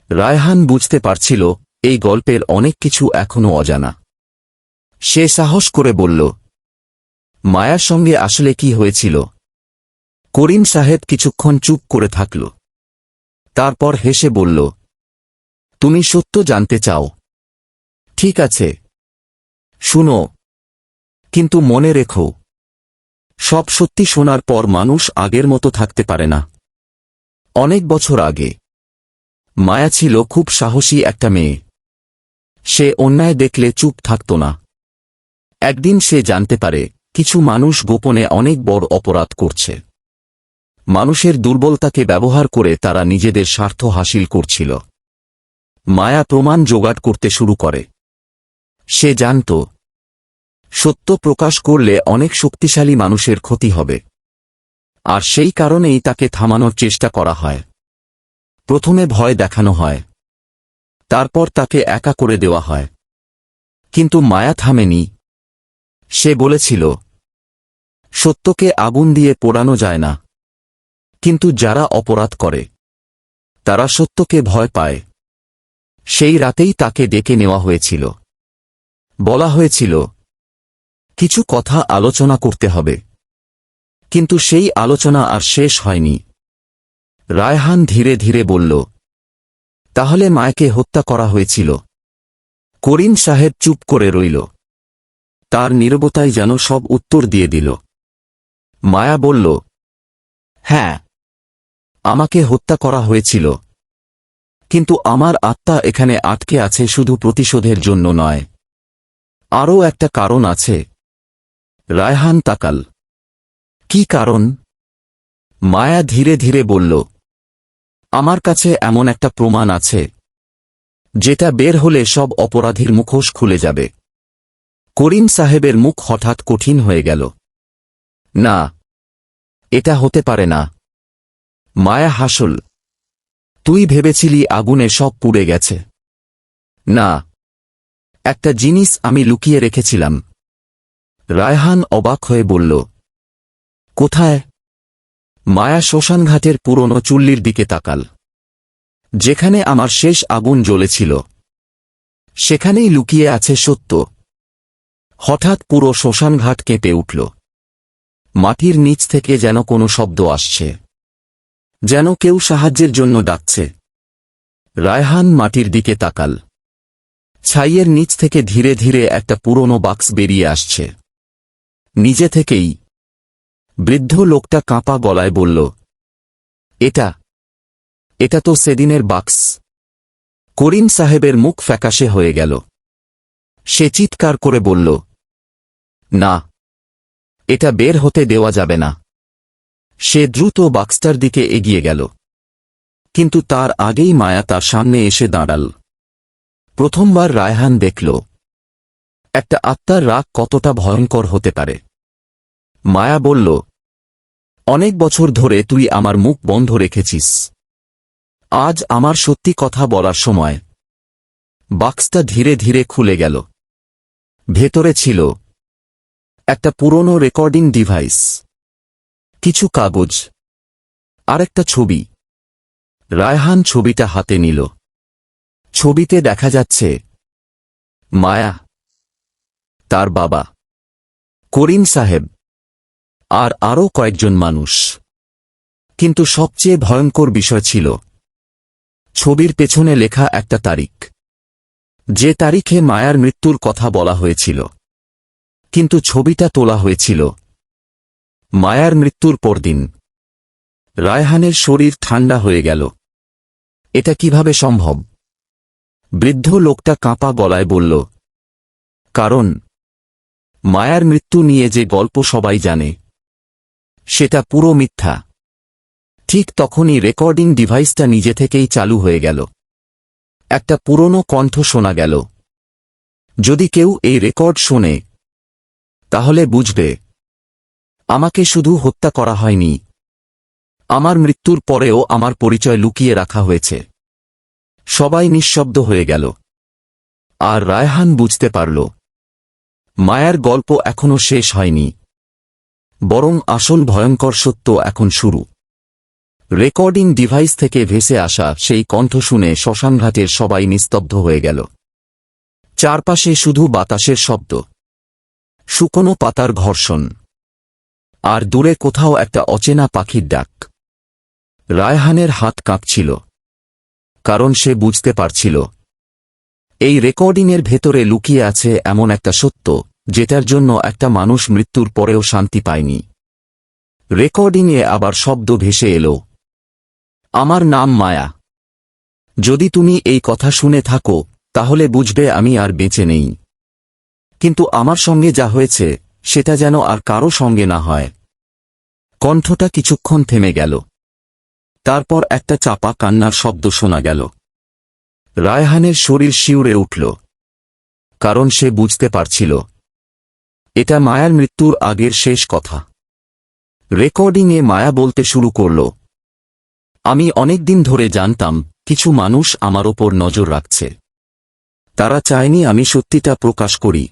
A: রায়হান বুঝতে পারছিল এই গল্পের অনেক কিছু এখনো অজানা। সে সাহস করে বলল, মায়ার সঙ্গে আসলে কি হয়েছিল? করিম সাহেব কিছুক্ষণ চুপ করে থাকল। তারপর হেসে বলল, তুমি সত্য জানতে চাও? ঠিক আছে, শুনো, কিন্তু মনে রেখো, সব সত্যি শোনার পর মানুষ আগের মতো থাকতে পারে না। অনেক বছর আগে মায়া ছিল খুব সাহসী একটা মেয়ে। সে অন্যায় দেখলে চুপ থাকত না। একদিন সে জানতে পারে কিছু মানুষ গোপনে অনেক বড় অপরাধ করছে। মানুষের দুর্বলতাকে ব্যবহার করে তারা নিজেদের স্বার্থ হাসিল করছিল। মায়া প্রমাণ জোগাড় করতে শুরু করে। সে জানত সত্য প্রকাশ করলে অনেক শক্তিশালী মানুষের ক্ষতি হবে, আর সেই কারণেই তাকে থামানোর চেষ্টা করা হয়। প্রথমে ভয় দেখানো হয়, তারপর তাকে একা করে দেওয়া হয়। কিন্তু মায়া থামেনি। সে বলেছিল, সত্যকে আগুন দিয়ে পোড়ানো যায় না, কিন্তু যারা অপরাধ করে তারা সত্যকে ভয় পায়। সেই রাতেই তাকে ডেকে নেওয়া হয়েছিল। বলা হয়েছিল, কিছু কথা আলোচনা করতে হবে। কিন্তু সেই আলোচনা আর শেষ হয়নি। রায়হান ধীরে ধীরে বলল, তাহলে মায়াকে হত্যা করা হয়েছিল? করিম সাহেব চুপ করে রইল। তার নীরবতাই যেন সব উত্তর দিয়ে দিল। মায়া বলল, হ্যাঁ, আমাকে হত্যা করা হয়েছিল, কিন্তু আমার আত্মা এখানে আটকে আছে শুধু প্রতিশোধের জন্য নয়। আরও একটা কারণ আছে। রায়হান তাকাল। কি কারণ? মায়া ধীরে ধীরে বলল, আমার কাছে এমন একটা প্রমাণ আছে যেটা বের হলে সব অপরাধীর মুখোশ খুলে যাবে। করিম সাহেবের মুখ হঠাৎ কঠিন হয়ে গেল। না, এটা হতে পারে না। মায়া হাসল। তুই ভেবেছিলি আগুনে সব পুড়ে গেছে। না, একটা জিনিস আমি লুকিয়ে রেখেছিলাম। রায়হান অবাক হয়ে বলল, কোথায়? মায়া শ্মশানঘাটের পুরনো চুল্লির দিকে তাকাল। যেখানে আমার শেষ আগুন জ্বলেছিল, সেখানেই লুকিয়ে আছে সত্য। হঠাৎ পুরো শ্মশানঘাট কেঁপে উঠল। মাটির নিচ থেকে যেন কোনো শব্দ আসছে, যেন কেউ সাহায্যের জন্য ডাকছে। রায়হান মাটির দিকে তাকাল। ছাইয়ের নিচ থেকে ধীরে ধীরে একটা পুরনো বাক্স বেরিয়ে আসছে। নিজে থেকেই। বৃদ্ধ লোকটা কাঁপা গলায় বলল, এটা তো সেদিনের বাক্স। করিম সাহেবের মুখ ফ্যাকাশে হয়ে গেল। সে চিৎকার করে বলল, না, এটা বের হতে দেওয়া যাবে না। সে দ্রুত বাক্সটার দিকে এগিয়ে গেল। কিন্তু তার আগেই মায়া তার সামনে এসে দাঁড়াল। প্রথমবার রায়হান দেখল একটা আত্মার রাগ কতটা ভয়ঙ্কর হতে পারে। মায়া বলল, অনেক বছর ধরে তুই আমার মুখ বন্ধ রেখেছিস। আজ আমার সত্যি কথা বলার সময়। বাক্সটা ধীরে ধীরে খুলে গেল। ভেতরে ছিল একটা পুরনো রেকর্ডিং ডিভাইস, কিছু কাগজ, আর একটা ছবি। রায়হান ছবিটা হাতে নিল। ছবিতে দেখা যাচ্ছে মায়া, তার বাবা, করিম সাহেব, আর আরও কয়েকজন মানুষ। কিন্তু সবচেয়ে ভয়ঙ্কর বিষয় ছিল ছবির পেছনে লেখা একটা তারিখ, যে তারিখে মায়ার মৃত্যুর কথা বলা হয়েছিল। কিন্তু ছবিটা তোলা হয়েছিল মায়ার মৃত্যুর পরদিন। রায়হানের শরীর ঠান্ডা হয়ে গেল। এটা কিভাবে সম্ভব? বৃদ্ধ লোকটা কাঁপা গলায় বলল, কারণ মায়ার মৃত্যু নিয়ে যে গল্প সবাই জানে, সেটা পুরো মিথ্যা। ঠিক তখনই রেকর্ডিং ডিভাইসটা নিজে থেকেই চালু হয়ে গেল। একটা পুরনো কণ্ঠ শোনা গেল, যদি কেউ এই রেকর্ড শোনে, তাহলে বুঝবে আমাকে শুধু হত্যা করা হয়নি, আমার মৃত্যুর পরেও আমার পরিচয় লুকিয়ে রাখা হয়েছে। সবাই নিঃশব্দ হয়ে গেল। আর রায়হান বুঝতে পারল, মায়ার গল্প এখনো শেষ হয়নি, বরং আসল ভয়ঙ্কর সত্য এখন শুরু। রেকর্ডিং ডিভাইস থেকে ভেসে আসা সেই কণ্ঠ শুনে শ্মশানঘাটের সবাই নিস্তব্ধ হয়ে গেল। চারপাশে শুধু বাতাসের শব্দ, শুকনো পাতার ঘর্ষণ, আর দূরে কোথাও একটা অচেনা পাখির ডাক। রায়হানের হাত কাঁপছিল। কারণ সে বুঝতে পারছিল এই রেকর্ডিংয়ের ভেতরে লুকিয়ে আছে এমন একটা সত্য যেটার জন্য একটা মানুষ মৃত্যুর পরেও শান্তি পায়নি। রেকর্ডিংয়ে আবার শব্দ ভেসে এলো, আমার নাম মায়া। যদি তুমি এই কথা শুনে থাকো তাহলে বুঝবে আমি আর বেঁচে নেই। কিন্তু আমার সঙ্গে যা হয়েছে সেটা যেন আর কারো সঙ্গে না হয়। কণ্ঠটা কিছুক্ষণ থেমে গেল। তারপর একটা চাপা কান্নার শব্দ শোনা গেল। রায়হানের শরীর শিউরে উঠল, কারণ সে বুঝতে পারছিল এটা মায়ার মৃত্যুর আগের শেষ কথা। রেকর্ডিংয়ে মায়া বলতে শুরু করল, আমি অনেক দিন ধরে জানতাম কিছু মানুষ আমার ওপর নজর রাখছে। তারা চায়নি আমি সত্যিটা প্রকাশ করি,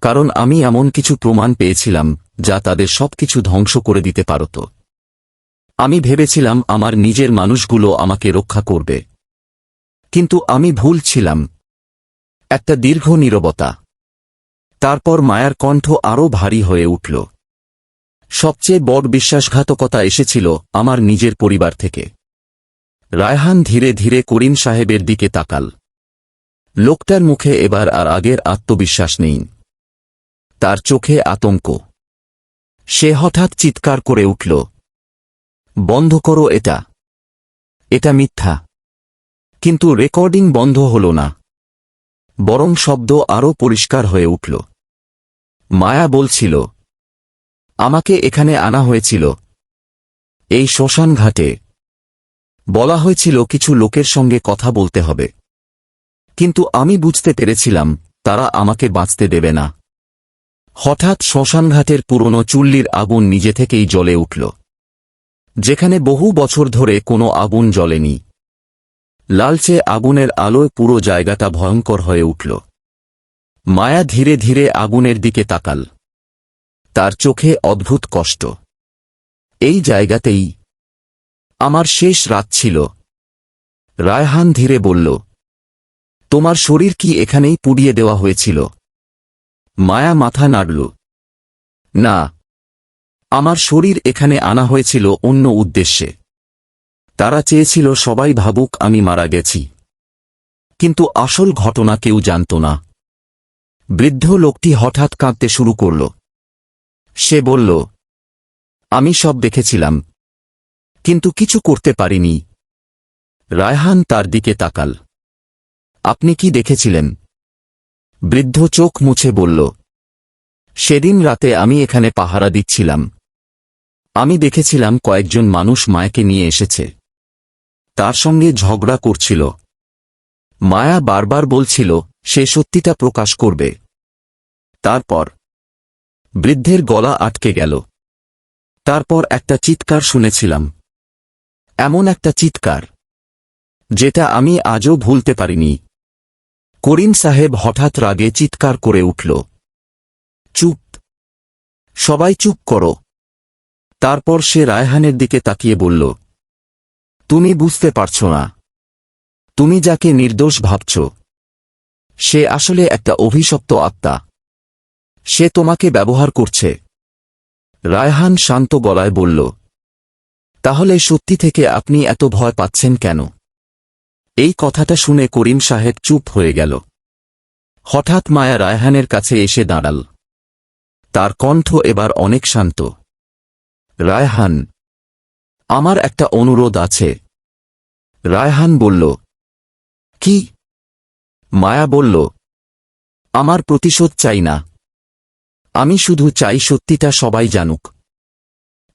A: কারণ আমি এমন কিছু প্রমাণ পেয়েছিলাম যা তাদের সবকিছু ধ্বংস করে দিতে পারত। আমি ভেবেছিলাম আমার নিজের মানুষগুলো আমাকে রক্ষা করবে, কিন্তু আমি ভুল ছিলাম। একটা দীর্ঘ নীরবতা। তারপর মায়ার কণ্ঠ আরও ভারী হয়ে উঠল, সবচেয়ে বড় বিশ্বাসঘাতকতা এসেছিল আমার নিজের পরিবার থেকে। রায়হান ধীরে ধীরে করিম সাহেবের দিকে তাকাল। লোকটার মুখে এবার আর আগের আত্মবিশ্বাস নেই, তার চোখে আতঙ্ক। সে হঠাৎ চিৎকার করে উঠল, বন্ধ করো এটা, এটা মিথ্যা। কিন্তু রেকর্ডিং বন্ধ হল না, বরং শব্দ আরও পরিষ্কার হয়ে উঠল। মায়া বলছিল, আমাকে এখানে আনা হয়েছিল এই শ্মশান ঘাটে। বলা হয়েছিল কিছু লোকের সঙ্গে কথা বলতে হবে, কিন্তু আমি বুঝতে পেরেছিলাম তারা আমাকে বাঁচতে দেবে না। হঠাৎ শ্মশানঘাটের পুরনো চুল্লির আগুন নিজে থেকেই জ্বলে উঠল, যেখানে বহু বছর ধরে কোনো আগুন জ্বলেনি। লালচে আগুনের আলোয় পুরো জায়গাটা ভয়ঙ্কর হয়ে উঠল। মায়া ধীরে ধীরে আগুনের দিকে তাকাল, তার চোখে অদ্ভুত কষ্ট। এই জায়গাতেই আমার শেষ রাত ছিল। রায়হান ধীরে বলল, তোমার শরীর কি এখানেই পুড়িয়ে দেওয়া হয়েছিল? মায়া মাথা নাড়ল, না, আমার শরীর এখানে আনা হয়েছিল অন্য উদ্দেশ্যে। তারা চেয়েছিল সবাই ভাবুক আমি মারা গেছি, কিন্তু আসল ঘটনা কেউ জানত না। বৃদ্ধ লোকটি হঠাৎ কাঁদতে শুরু করল। সে বলল, আমি সব দেখেছিলাম, কিন্তু কিছু করতে পারিনি। রায়হান তার দিকে তাকাল, আপনি কি দেখেছিলেন? বৃদ্ধ চোখ মুছে বলল, সেদিন রাতে আমি এখানে পাহারা দিচ্ছিলাম। আমি দেখেছিলাম কয়েকজন মানুষ মায়াকে নিয়ে এসেছে, তার সঙ্গে ঝগড়া করছিল। মায়া বারবার বলছিল সে সত্যিটা প্রকাশ করবে। তারপর বৃদ্ধের গলা আটকে গেল। তারপর একটা চিৎকার শুনেছিলাম, এমন একটা চিৎকার যেটা আমি আজও ভুলতে পারিনি। করিম সাহেব হঠাৎ রাগে চিৎকার করে উঠল, চুপ, সবাই চুপ করো। তারপর সে রায়হানের দিকে তাকিয়ে বলল, তুমি বুঝতে পারছ না, তুমি যাকে নির্দোষ ভাবছ সে আসলে একটা অভিশপ্ত আত্মা। সে তোমাকে ব্যবহার করছে। রায়হান শান্ত গলায় বলল, তাহলে সত্যি থেকে আপনি এত ভয় পাচ্ছেন কেন? এই কথাটা শুনে করিম সাহেব চুপ হয়ে গেল। হঠাৎ মায়া রায়হানের কাছে এসে দাঁড়াল। তার কণ্ঠ এবার অনেক শান্ত। রায়হান, আমার একটা অনুরোধ আছে। রায়হান বলল, কি? মায়া বলল, আমার প্রতিশোধ চাই না, আমি শুধু চাই সত্যিটা সবাই জানুক।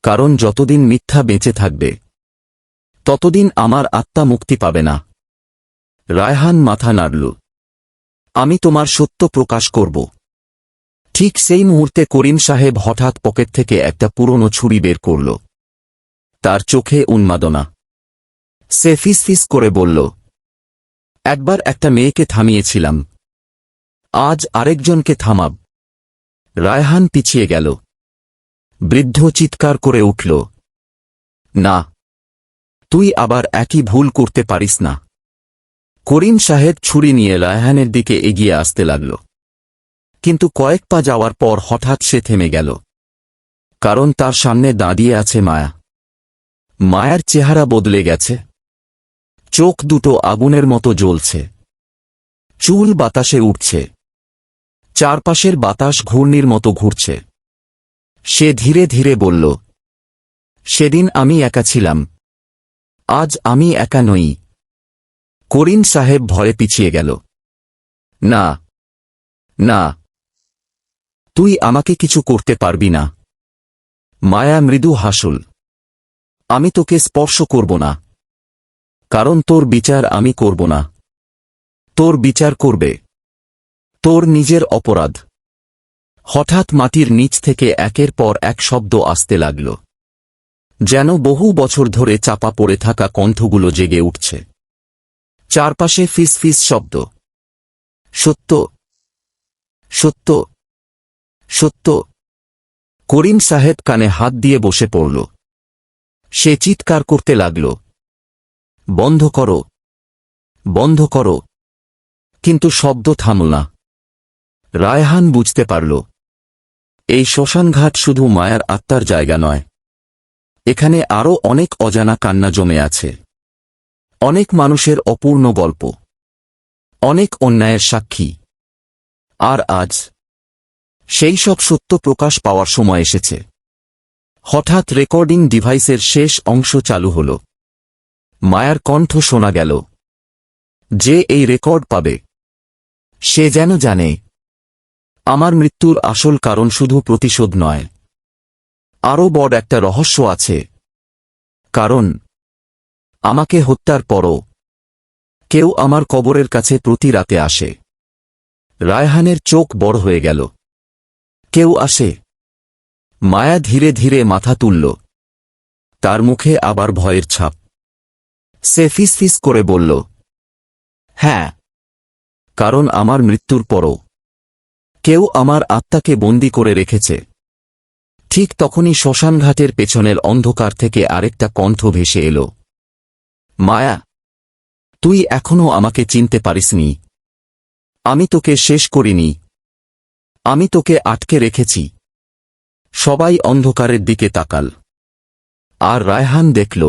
A: কারণ যতদিন মিথ্যা বেঁচে থাকবে ততদিন আমার আত্মা মুক্তি পাবে না। রায়হান মাথা নাড়ল, আমি তোমার সত্য প্রকাশ করব। ঠিক সেই মুহূর্তে করিম সাহেব হঠাৎ পকেট থেকে একটা পুরনো ছুরি বের করল। তার চোখে উন্মাদনা। সে ফিসফিস করে বলল, একবার একটা মেয়েকে থামিয়েছিলাম, আজ আরেকজনকে থামাব। রায়হান পিছিয়ে গেল। বৃদ্ধ চিৎকার করে উঠল, না, তুই আবার একই ভুল করতে পারিস না। করিম সাহেব ছুরি নিয়ে রায়হানের দিকে এগিয়ে আসতে লাগল। কিন্তু কয়েক পা যাওয়ার পর হঠাৎ সে থেমে গেল, কারণ তার সামনে দাঁড়িয়ে আছে মায়া। মায়ার চেহারা বদলে গেছে। চোখ দুটো আগুনের মতো জ্বলছে, চুল বাতাসে উঠছে, চারপাশের বাতাস ঘূর্ণির মতো ঘুরছে। সে ধীরে ধীরে বলল, সেদিন আমি একা ছিলাম, আজ আমি একা নই। করিম সাহেব ভয়ে পিছিয়ে গেল। না, না, তুই আমাকে কিছু করতে পারবি না। মায়া মৃদু হাসল। আমি তোকে স্পর্শ করব না, কারণ তোর বিচার আমি করব না। তোর বিচার করবে তোর নিজের অপরাধ। হঠাৎ মাটির নিচ থেকে একের পর এক শব্দ আসতে লাগল, যেন বহু বছর ধরে চাপা পড়ে থাকা কণ্ঠগুলো জেগে উঠছে। চারপাশে ফিস ফিস শব্দ। সত্য, সত্য, সত্য। করিম সাহেব কানে হাত দিয়ে বসে পড়ল। সে চিৎকার করতে লাগল, বন্ধ করো, বন্ধ করো। কিন্তু শব্দ থামল না। রায়হান বুঝতে পারল, এই শ্মশানঘাট শুধু মায়ার আত্মার জায়গা নয়, এখানে আরও অনেক অজানা কান্না জমে আছে, অনেক মানুষের অপূর্ণ গল্প, অনেক অন্যায়ের সাক্ষী। আর আজ সেই সব সত্য প্রকাশ পাওয়ার সময় এসেছে। হঠাৎ রেকর্ডিং ডিভাইসের শেষ অংশ চালু হল। মায়ার কণ্ঠ শোনা গেল। যে এই রেকর্ড পাবে, সে যেন জানে, আমার মৃত্যুর আসল কারণ শুধু প্রতিশোধ নয়, আরও বড় একটা রহস্য আছে। কারণ আমাকে হত্যার পরও কেউ আমার কবরের কাছে প্রতি রাতে আসে। রায়হানের চোখ বড় হয়ে গেল। কেউ আসে? মায়া ধীরে ধীরে মাথা তুলল। তার মুখে আবার ভয়ের ছাপ। সে ফিসফিস করে বলল, হ্যাঁ, কারণ আমার মৃত্যুর পরও কেউ আমার আত্মাকে বন্দী করে রেখেছে। ঠিক তখনই শ্মশানঘাটের পেছনের অন্ধকার থেকে আরেকটা কণ্ঠ ভেসে এল, মায়া, তুই এখনো আমাকে চিনতে পারিসনি। আমি তোকে শেষ করিনি, আমি তোকে আটকে রেখেছি। সবাই অন্ধকারের দিকে তাকাল। আর রায়হান দেখল,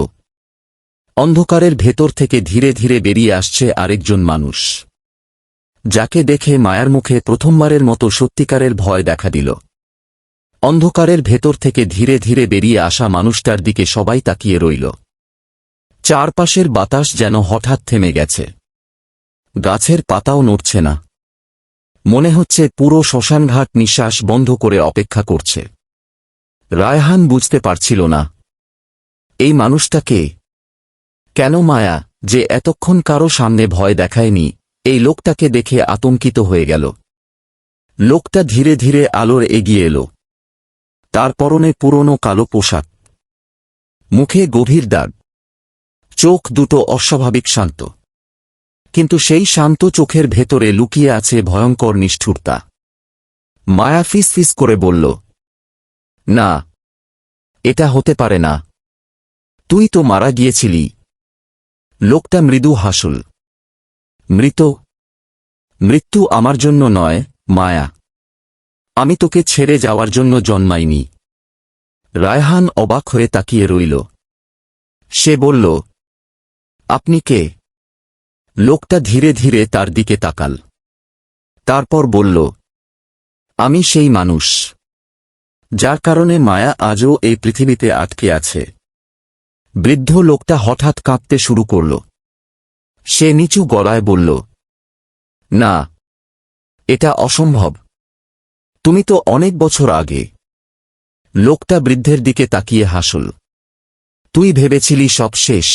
A: অন্ধকারের ভেতর থেকে ধীরে ধীরে বেরিয়ে আসছে আরেকজন মানুষ, যাকে দেখে মায়ার মুখে প্রথমবারের মতো সত্যিকারের ভয় দেখা দিল। অন্ধকারের ভেতর থেকে ধীরে ধীরে বেরিয়ে আসা মানুষটার দিকে সবাই তাকিয়ে রইল। চারপাশের বাতাস যেন হঠাৎ থেমে গেছে। গাছের পাতাও নড়ছে না। মনে হচ্ছে পুরো শ্মশানঘাট নিঃশ্বাস বন্ধ করে অপেক্ষা করছে। রায়হান বুঝতে পারছিল না, এই মানুষটা কে? কেন মায়া, যে এতক্ষণ কারো সামনে ভয় দেখায়নি, এই লোকটাকে দেখে আতঙ্কিত হয়ে গেল। লোকটা ধীরে ধীরে আলোর এগিয়ে এলো। তার পরনে পুরনো কালো পোশাক, মুখে গভীর দাগ, চোখ দুটো অস্বাভাবিক শান্ত। কিন্তু সেই শান্ত চোখের ভেতরে লুকিয়ে আছে ভয়ঙ্কর নিষ্ঠুরতা। মায়া ফিসফিস করে বলল, না, এটা হতে পারে না। তুই তো মারা গিয়েছিলি। লোকটা মৃদু হাসল। মৃত্যু আমার জন্য নয়, মায়া। আমি তোকে ছেড়ে যাওয়ার জন্য জন্মাইনি। রায়হান অবাক হয়ে তাকিয়ে রইল। সে বলল, আপনি কে? লোকটা ধীরে ধীরে তার দিকে তাকাল। তারপর বলল, আমি সেই মানুষ যার কারণে মায়া আজও এই পৃথিবীতে আটকে আছে। বৃদ্ধ লোকটা হঠাৎ কাঁপতে শুরু করল। সে নিচু গলায় বলল, না, এটা অসম্ভব। তুমি তো অনেক বছর আগে। লোকটা বৃদ্ধের দিকে তাকিয়ে হাসল। তুই ভেবেছিলি সব শেষ।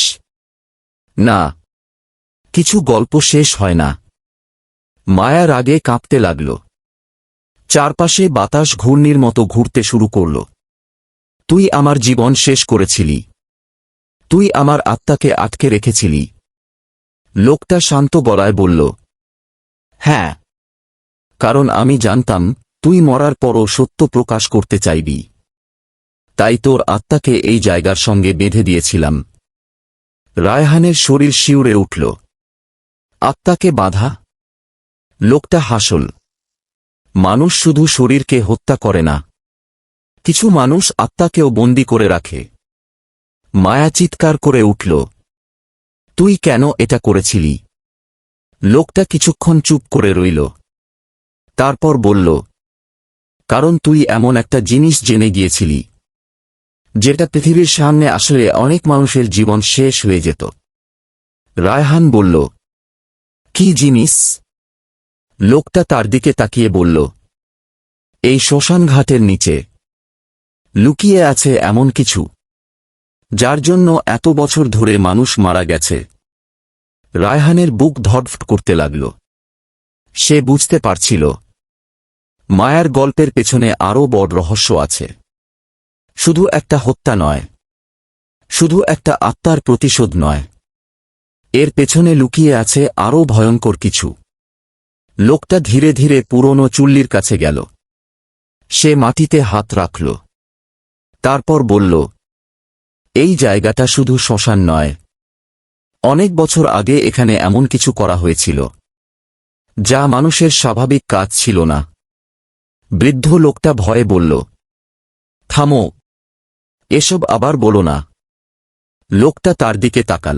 A: না, কিছু গল্প শেষ হয় না। মায়া রাগে কাঁপতে লাগল। চারপাশে বাতাস ঘূর্ণির মতো ঘুরতে শুরু করল। তুই আমার জীবন শেষ করেছিলি। তুই আমার আত্মাকে আটকে রেখেছিলি। লোকটা শান্ত গলায় বলল, হ্যাঁ, কারণ আমি জানতাম তুই মরার পরও সত্য প্রকাশ করতে চাইবি। তাই তোর আত্মাকে এই জায়গার সঙ্গে বেঁধে দিয়েছিলাম। রায়হানের শরীর শিউরে উঠল। আত্মাকে বাঁধা? লোকটা হাসল। মানুষ শুধু শরীরকে হত্যা করে না, কিছু মানুষ আত্মাকেও বন্দী করে রাখে। মায়া চিৎকার করে উঠল, তুই কেন এটা করেছিলি? লোকটা কিছুক্ষণ চুপ করে রইল। তারপর বলল, কারণ তুই এমন একটা জিনিস জেনে গিয়েছিলি যেটা পৃথিবীর সামনে আসলে অনেক মানুষের জীবন শেষ হয়ে যেত। রায়হান বলল, কি জিনিস? লোকটা তার দিকে তাকিয়ে বলল, এই শ্মশানঘাটের নিচে লুকিয়ে আছে এমন কিছু যার জন্য এত বছর ধরে মানুষ মারা গেছে। রায়হানের বুক ধড়ফড় করতে লাগল। সে বুঝতে পারছিল মায়ার গল্পের পেছনে আরও বড় রহস্য আছে। শুধু একটা হত্যা নয়, শুধু একটা আত্মার প্রতিশোধ নয়, এর পেছনে লুকিয়ে আছে আরও ভয়ঙ্কর কিছু। লোকটা ধীরে ধীরে পুরনো চুল্লির কাছে গেল। সে মাটিতে হাত রাখল। তারপর বলল, এই জায়গাটা শুধু শ্মশান নয়, অনেক বছর আগে এখানে এমন কিছু করা হয়েছিল যা মানুষের স্বাভাবিক কাজ ছিল না। বৃদ্ধ লোকটা ভয়ে বলল, থামো, এসব আবার বলো না। লোকটা তার দিকে তাকাল।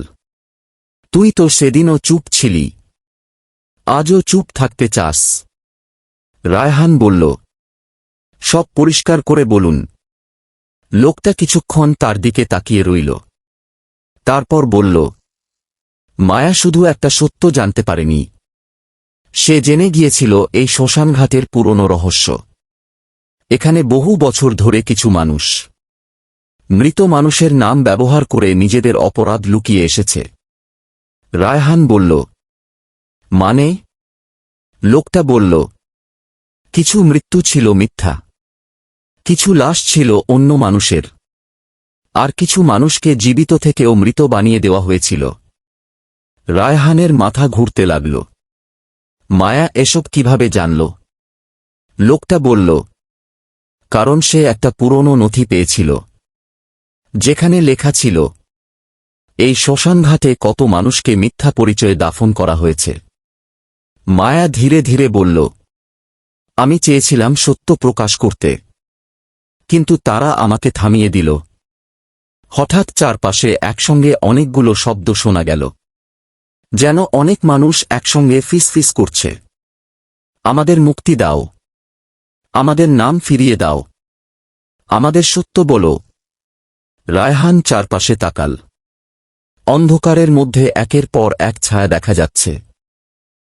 A: তুই তো সেদিনও চুপ ছিলি, আজও চুপ থাকতে চাস? রায়হান বলল, সব পরিষ্কার করে বলুন। লোকটা কিছুক্ষণ তার দিকে তাকিয়ে রইল। তারপর বলল, মায়া শুধু একটা সত্য জানতে পারেনি, সে জেনে গিয়েছিল এই শ্মশানঘাটের পুরনো রহস্য। এখানে বহু বছর ধরে কিছু মানুষ মৃত মানুষের নাম ব্যবহার করে নিজেদের অপরাধ লুকিয়ে এসেছে। রায়হান বলল, মানে? লোকটা বলল, কিছু মৃত্যু ছিল মিথ্যা, কিছু লাশ ছিল অন্য মানুষের, আর কিছু মানুষকে জীবিত থেকেও মৃত বানিয়ে দেওয়া হয়েছিল। রায়হানের মাথা ঘুরতে লাগল। মায়া এসব কিভাবে জানল? লোকটা বলল, কারণ সে একটা পুরনো নথি পেয়েছিল যেখানে লেখা ছিল এই শ্মশানঘাটে কত মানুষকে মিথ্যা পরিচয়ে দাফন করা হয়েছে। মায়া ধীরে ধীরে বলল, আমি চেয়েছিলাম সত্য প্রকাশ করতে, কিন্তু তারা আমাকে থামিয়ে দিল। হঠাৎ চারপাশে একসঙ্গে অনেকগুলো শব্দ শোনা গেল, যেন অনেক মানুষ একসঙ্গে ফিসফিস করছে, আমাদের মুক্তি দাও, আমাদের নাম ফিরিয়ে দাও, আমাদের সত্য বলো। রায়হান চারপাশে তাকাল। অন্ধকারের মধ্যে একের পর এক ছায়া দেখা যাচ্ছে,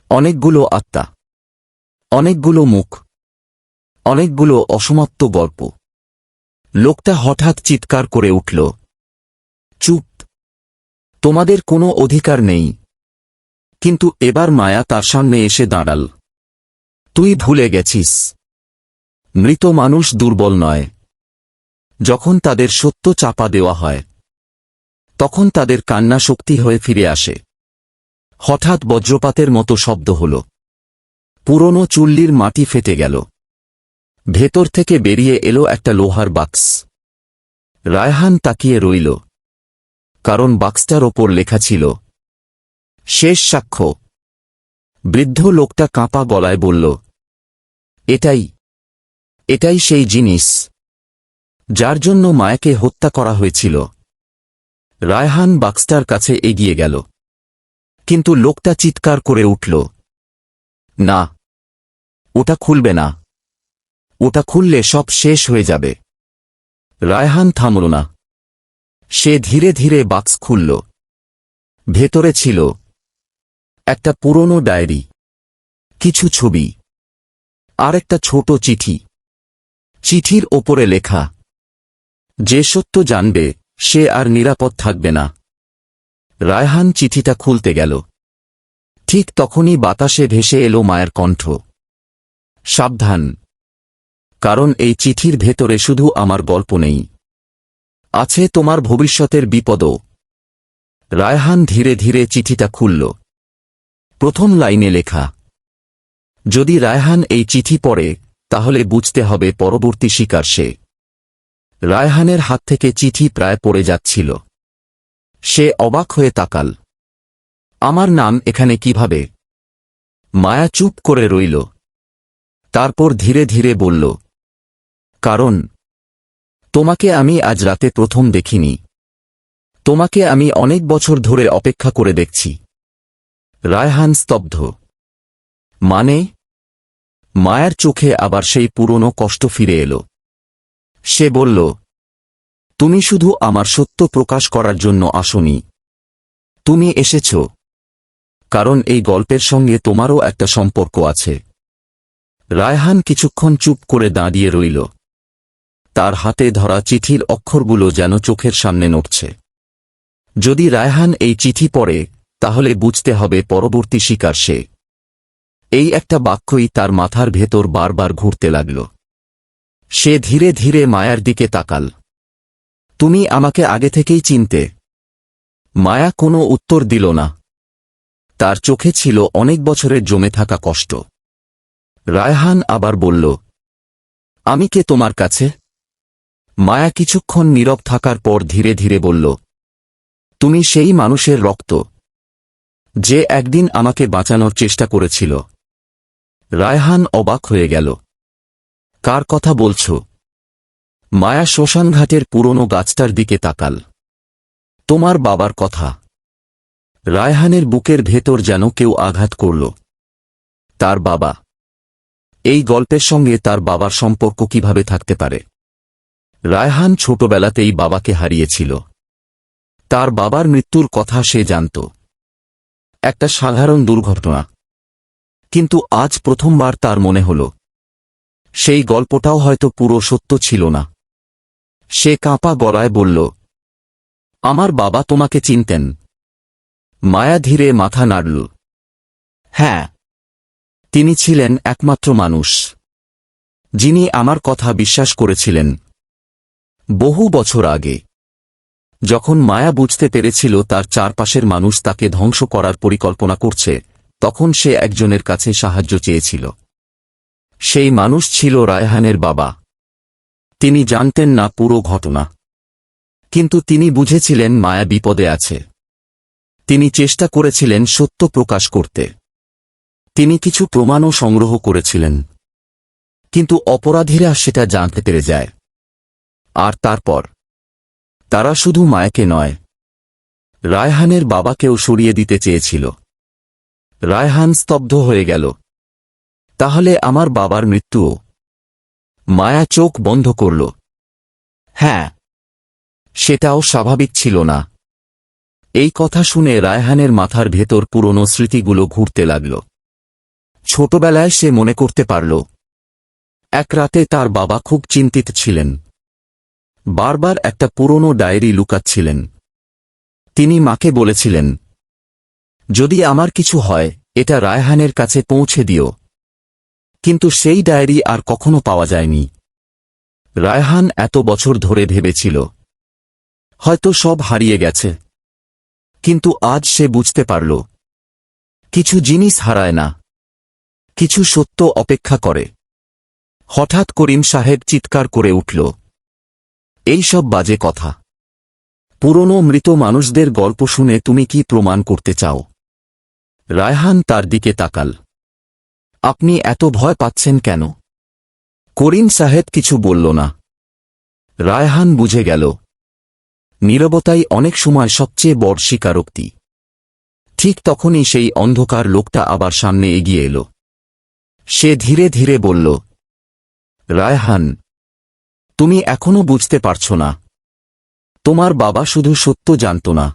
A: অনেকগুলো আত্মা, অনেকগুলো মুখ, অনেকগুলো অসমাপ্ত গল্প। লোকটা হঠাৎ চিৎকার করে উঠল, চুপ, তোমাদের কোনো অধিকার নেই। কিন্তু এবার মায়া তার সামনে এসে দাঁড়াল। তুই ভুলে গেছিস, মৃত মানুষ দুর্বল নয়। যখন তাদের সত্য চাপা দেওয়া হয়, তখন তাদের কান্না শক্তি হয়ে ফিরে আসে। হঠাৎ বজ্রপাতের মতো শব্দ হল। পুরনো চুল্লির মাটি ফেটে গেল। ভেতর থেকে বেরিয়ে এলো একটা লোহার বাক্স। রায়হান তাকিয়ে রইল, কারণ বাক্সটার ওপর লেখা ছিল, শেষ সাক্ষ্য। বৃদ্ধ লোকটা কাঁপা গলায় বলল, এটাই সেই জিনিস যার জন্য মায়াকে হত্যা করা হয়েছিল। রায়হান বাক্সটার কাছে এগিয়ে গেল, কিন্তু লোকটা চিৎকার করে উঠল, না, ওটা খুলবে না, ওটা খুললে সব শেষ হয়ে যাবে। রায়হান থামল না। সে ধীরে ধীরে বাক্স খুলল। ভেতরে ছিল একটা পুরনো ডায়েরি, কিছু ছবি, আর একটা ছোট চিঠি। চিঠির ওপরে লেখা, যে সত্য জানবে সে আর নিরাপদ থাকবে না। রায়হান চিঠিটা খুলতে গেল। ঠিক তখনই বাতাসে ভেসে এলো মায়ের কণ্ঠ, সাবধান, কারণ এই চিঠির ভেতরে শুধু আমার গল্প নেই, আছে তোমার ভবিষ্যতের বিপদও। রায়হান ধীরে ধীরে চিঠিটা খুলল। প্রথম লাইনে লেখা, যদি রায়হান এই চিঠি পড়ে তাহলে বুঝতে হবে পরবর্তী শিকার সে। রায়হানের হাত থেকে চিঠি প্রায় পড়ে যাচ্ছিল। সে অবাক হয়ে তাকাল। আমার নাম এখানে কিভাবে? মায়া চুপ করে রইল। তারপর ধীরে ধীরে বলল, কারণ তোমাকে আমি আজ রাতে প্রথম দেখিনি, তোমাকে আমি অনেক বছর ধরে অপেক্ষা করে দেখছি। রায়হান স্তব্ধ। মানে? মায়ার চোখে আবার সেই পুরনো কষ্ট ফিরে এলো। সে বলল, তুমি শুধু আমার সত্য প্রকাশ করার জন্য আসোনি। তুমি এসেছ কারণ এই গল্পের সঙ্গে তোমারও একটা সম্পর্ক আছে। রায়হান কিছুক্ষণ চুপ করে দাঁড়িয়ে রইল। তার হাতে ধরা চিঠির অক্ষরগুলো যেন চোখের সামনে নড়ছে। যদি রায়হান এই চিঠি পড়ে, তাহলে বুঝতে হবে পরবর্তী শিকার সে। এই একটা বাক্যই তার মাথার ভেতর বারবার ঘুরতে লাগল। সে ধীরে ধীরে মায়ার দিকে তাকাল। তুমি আমাকে আগে থেকেই চিনতে? মায়া কোনো উত্তর দিল না। তার চোখে ছিল অনেক বছরের জমে থাকা কষ্ট। রায়হান আবার বলল, আমি কে তোমার কাছে? মায়া কিছুক্ষণ নীরব থাকার পর ধীরে ধীরে বলল, তুমি সেই মানুষের রক্ত যে একদিন আমাকে বাঁচানোর চেষ্টা করেছিল। রায়হান অবাক হয়ে গেল। কার কথা বলছ? মায়া শ্মশানঘাটের পুরনো গাছটার দিকে তাকাল। তোমার বাবার কথা। রায়হানের বুকের ভেতর যেন কেউ আঘাত করল। তার বাবা? এই গল্পের সঙ্গে তার বাবার সম্পর্ক কিভাবে থাকতে পারে? রায়হান ছোটবেলাতেই বাবাকে হারিয়েছিল। তার বাবার মৃত্যুর কথা সে জানত। একটা সাধারণ দুর্ঘটনা। কিন্তু আজ প্রথমবার তার মনে হল, সেই গল্পটাও হয়তো পুরো সত্য ছিল না। সে কাঁপা গলায় বলল, আমার বাবা তোমাকে চিনতেন? মায়া ধীরে মাথা নাড়ল। হ্যাঁ, তিনি ছিলেন একমাত্র মানুষ যিনি আমার কথা বিশ্বাস করেছিলেন। বহু বছর আগে, যখন মায়া বুঝতে পেরেছিল তার চারপাশের মানুষ তাকে ধ্বংস করার পরিকল্পনা করছে, তখন সে একজনের কাছে সাহায্য চেয়েছিল। সেই মানুষ ছিল রায়হানের বাবা। তিনি জানতেন না পুরো ঘটনা, কিন্তু তিনি বুঝেছিলেন মায়া বিপদে আছে। তিনি চেষ্টা করেছিলেন সত্য প্রকাশ করতে। তিনি কিছু প্রমাণও সংগ্রহ করেছিলেন, কিন্তু অপরাধীরা সেটা জানতে পেরে যায়। আর তারপর তারা শুধু মায়াকে নয়, রায়হানের বাবাকেও সরিয়ে দিতে চেয়েছিল। রায়হান স্তব্ধ হয়ে গেল। তাহলে আমার বাবার মৃত্যুও? মায়া চোখ বন্ধ করল। হ্যাঁ, সেটাও স্বাভাবিক ছিল না। এই কথা শুনে রায়হানের মাথার ভেতর পুরনো স্মৃতিগুলো ঘুরতে লাগল। ছোটবেলায় সে মনে করতে পারল, এক রাতে তার বাবা খুব চিন্তিত ছিলেন। বারবার একটা পুরনো ডায়েরি লুকাচ্ছিলেন। তিনি মাকে বলেছিলেন, যদি আমার কিছু হয়, এটা রায়হানের কাছে পৌঁছে দিও। কিন্তু সেই ডায়েরি আর কখনো পাওয়া যায়নি। রায়হান এত বছর ধরে ভেবেছিল, হয়তো সব হারিয়ে গেছে। কিন্তু আজ সে বুঝতে পারল, কিছু জিনিস হারায় না, কিছু সত্য অপেক্ষা করে। হঠাৎ করিম সাহেব চিৎকার করে উঠল, এই সব বাজে কথা। পুরনো মৃত মানুষদের গল্প শুনে তুমি কি প্রমাণ করতে চাও? রায়হান তার দিকে তাকাল। আপনি এত ভয় পাচ্ছেন কেন? করিম সাহেব কিছু বলল না। রায়হান বুঝে গেল, নীরবতাই অনেক সময় সবচেয়ে বড় স্বীকারোক্তি। ঠিক তখনই সেই অন্ধকার লোকটা আবার সামনে এগিয়ে এলো। সে ধীরে ধীরে বলল, রায়হান, তুমি এখনো বুঝতে পারছ না। তোমার বাবা শুধু সত্য জানত না,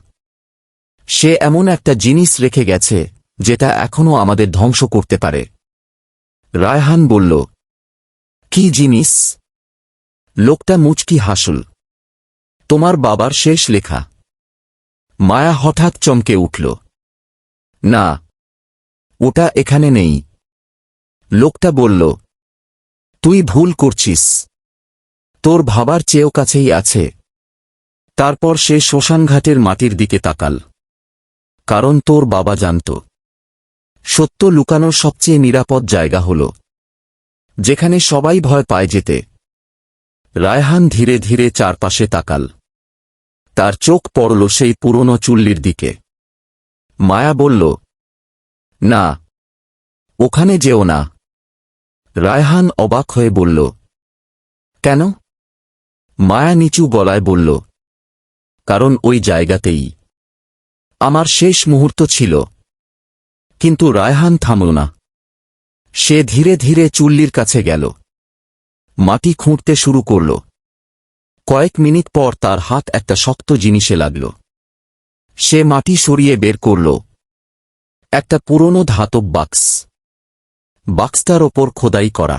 A: সে এমন একটা জিনিস রেখে গেছে যেটা এখনো আমাদের ধ্বংস করতে পারে। রায়হান বলল, কি জিনিস? লোকটা মুচকি হাসল। তোমার বাবার শেষ লেখা। মায়া হঠাৎ চমকে উঠল। না, ওটা এখানে নেই। লোকটা বলল, তুই ভুল করছিস। তোর ভাবার চেয়েও কাছেই আছে। তারপর সে শ্মশানঘাটের মাটির দিকে তাকাল। কারণ তোর বাবা জানত, সত্য লুকানোর সবচেয়ে নিরাপদ জায়গা হল যেখানে সবাই ভয় পায় যেতে। রায়হান ধীরে ধীরে চারপাশে তাকাল। তার চোখ পড়ল সেই পুরনো চুল্লির দিকে। মায়া বলল, না, ওখানে যেও না। রায়হান অবাক হয়ে বলল, কেন? মায়া নিচু গলায় বলল, কারণ ওই জায়গাতেই আমার শেষ মুহূর্ত ছিল। কিন্তু রায়হান থামল না। সে ধীরে ধীরে চুল্লির কাছে গেল, মাটি খুঁড়তে শুরু করল। কয়েক মিনিট পর তার হাত একটা শক্ত জিনিসে লাগল। সে মাটি সরিয়ে বের করল একটা পুরনো ধাতব বাক্স। বাক্সটার ওপর খোদাই করা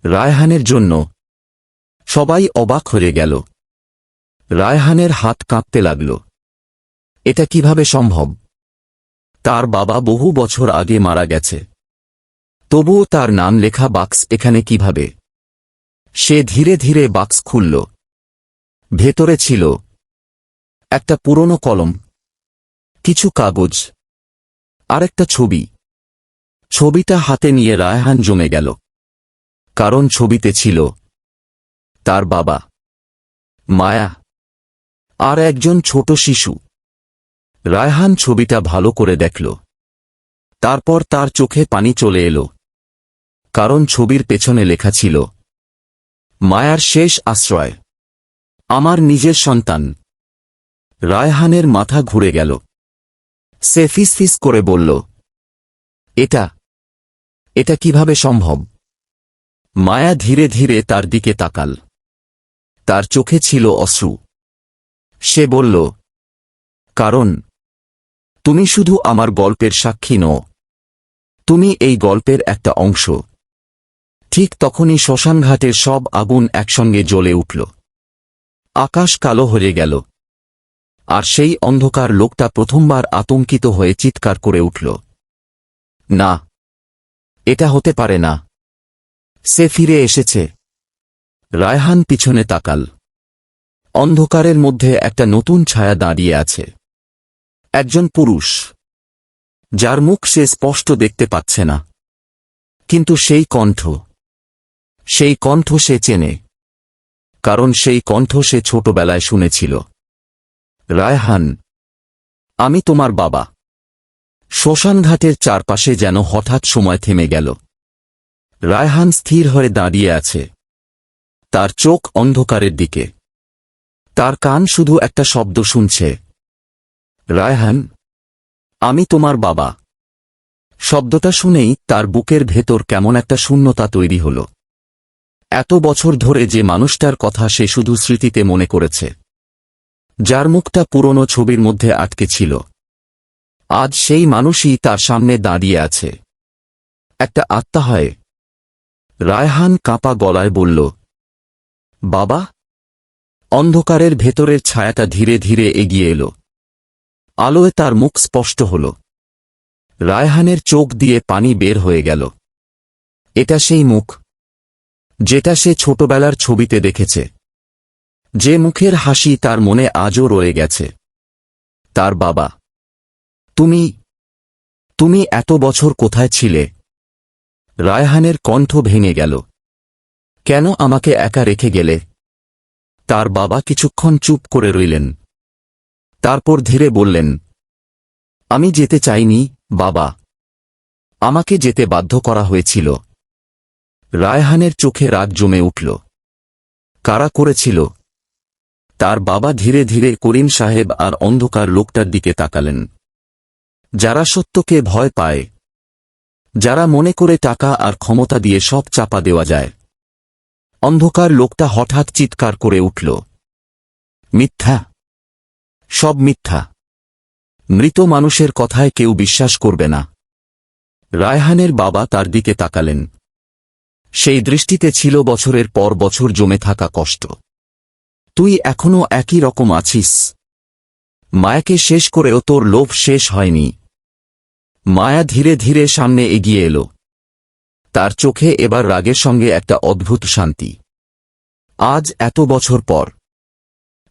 A: রায়হানের জন্য। সবাই অবাক হয়ে গেল। রায়হানের হাত কাঁপতে লাগল। এটা কিভাবে সম্ভব? তার বাবা বহু বছর আগে মারা গেছে, তবুও তার নাম লেখা বাক্স এখানে কিভাবে? সে ধীরে ধীরে বাক্স খুলল। ভেতরে ছিল একটা পুরনো কলম, কিছু কাগজ, আর একটা ছবি। ছবিটা হাতে নিয়ে রায়হান জমে গেল, কারণ ছবিতে ছিল তার বাবা, মায়া, আর একজন ছোট শিশু। রায়হান ছবিটা ভালো করে দেখল। তারপর তার চোখে পানি চলে এলো, কারণ ছবির পেছনে লেখা ছিল মায়ার শেষ আশ্রয়, আমার নিজের সন্তান। রায়হানের মাথা ঘুরে গেল। সে ফিসফিস করে বলল, এটা কিভাবে সম্ভব? মায়া ধীরে ধীরে তার দিকে তাকাল। তার চোখে ছিল অশ্রু। সে বলল, কারণ তুমি শুধু আমার গল্পের সাক্ষী নও, তুমি এই গল্পের একটা অংশ। ঠিক তখনই শ্মশানঘাটের সব আগুন একসঙ্গে জ্বলে উঠল। আকাশ কালো হয়ে গেল, আর সেই অন্ধকার লোকটা প্রথমবার আতঙ্কিত হয়ে চিৎকার করে উঠল, না, এটা হতে পারে না, সে ফিরে এসেছে। রায়হান পিছনে তাকাল। অন্ধকারের মধ্যে একটা নতুন ছায়া দাঁড়িয়ে আছে। একজন পুরুষ, যার মুখ সে স্পষ্ট দেখতে পাচ্ছে না, কিন্তু সেই কণ্ঠ সে চেনে, কারণ সেই কণ্ঠ সে ছোটবেলায় শুনেছিল। রায়হান, আমি তোমার বাবা। শ্মশানঘাটের চারপাশে যেন হঠাৎ সময় থেমে গেল। রায়হান স্থির হয়ে দাঁড়িয়ে আছে, তার চোখ অন্ধকারের দিকে। তার কান শুধু একটা শব্দ শুনছে, রায়হান, আমি তোমার বাবা। শব্দটা শুনেই তার বুকের ভেতর কেমন একটা শূন্যতা তৈরি হল। এত বছর ধরে যে মানুষটার কথা সে শুধু স্মৃতিতে মনে করেছে, যার মুখটা পুরনো ছবির মধ্যে আটকে ছিল, আজ সেই মানুষই তার সামনে দাঁড়িয়ে আছে। একটা আত্মা হয়। রায়হান কাঁপা গলায় বলল, বাবা। অন্ধকারের ভেতরের ছায়াটা ধীরে ধীরে এগিয়ে এলো। আলোয় তার মুখ স্পষ্ট হল। রায়হানের চোখ দিয়ে পানি বের হয়ে গেল। এটা সেই মুখ, যেটা সে ছোটবেলার ছবিতে দেখেছে, যে মুখের হাসি তার মনে আজও রয়ে গেছে। তার বাবা। তুমি এত বছর কোথায় ছিলে? রায়হানের কণ্ঠ ভেঙে গেল। কেন আমাকে একা রেখে গেলে? তার বাবা কিছুক্ষণ চুপ করে রইলেন। তারপর ধীরে বললেন, আমি যেতে চাইনি, বাবা। আমাকে যেতে বাধ্য করা হয়েছিল। রায়হানের চোখে রাগ জমে উঠল। কারা করেছিল? তার বাবা ধীরে ধীরে করিম সাহেব আর অন্ধকার লোকটার দিকে তাকালেন। যারা সত্যকে ভয় পায়, যারা মনে করে টাকা আর ক্ষমতা দিয়ে সব চাপা দেওয়া যায়। অন্ধকার লোকটা হঠাৎ চিৎকার করে উঠল, মিথ্যা, সব মিথ্যা। মৃত মানুষের কথায় কেউ বিশ্বাস করবে না। রায়হানের বাবা তার দিকে তাকালেন। সেই দৃষ্টিতে ছিল বছরের পর বছর জমে থাকা কষ্ট। তুই এখনো একই রকম আছিস। মায়াকে শেষ করেও তোর লোভ শেষ হয়নি। মায়া ধীরে ধীরে সামনে এগিয়ে এলো। তার চোখে এবার রাগের সঙ্গে একটা অদ্ভুত শান্তি। আজ এত বছর পর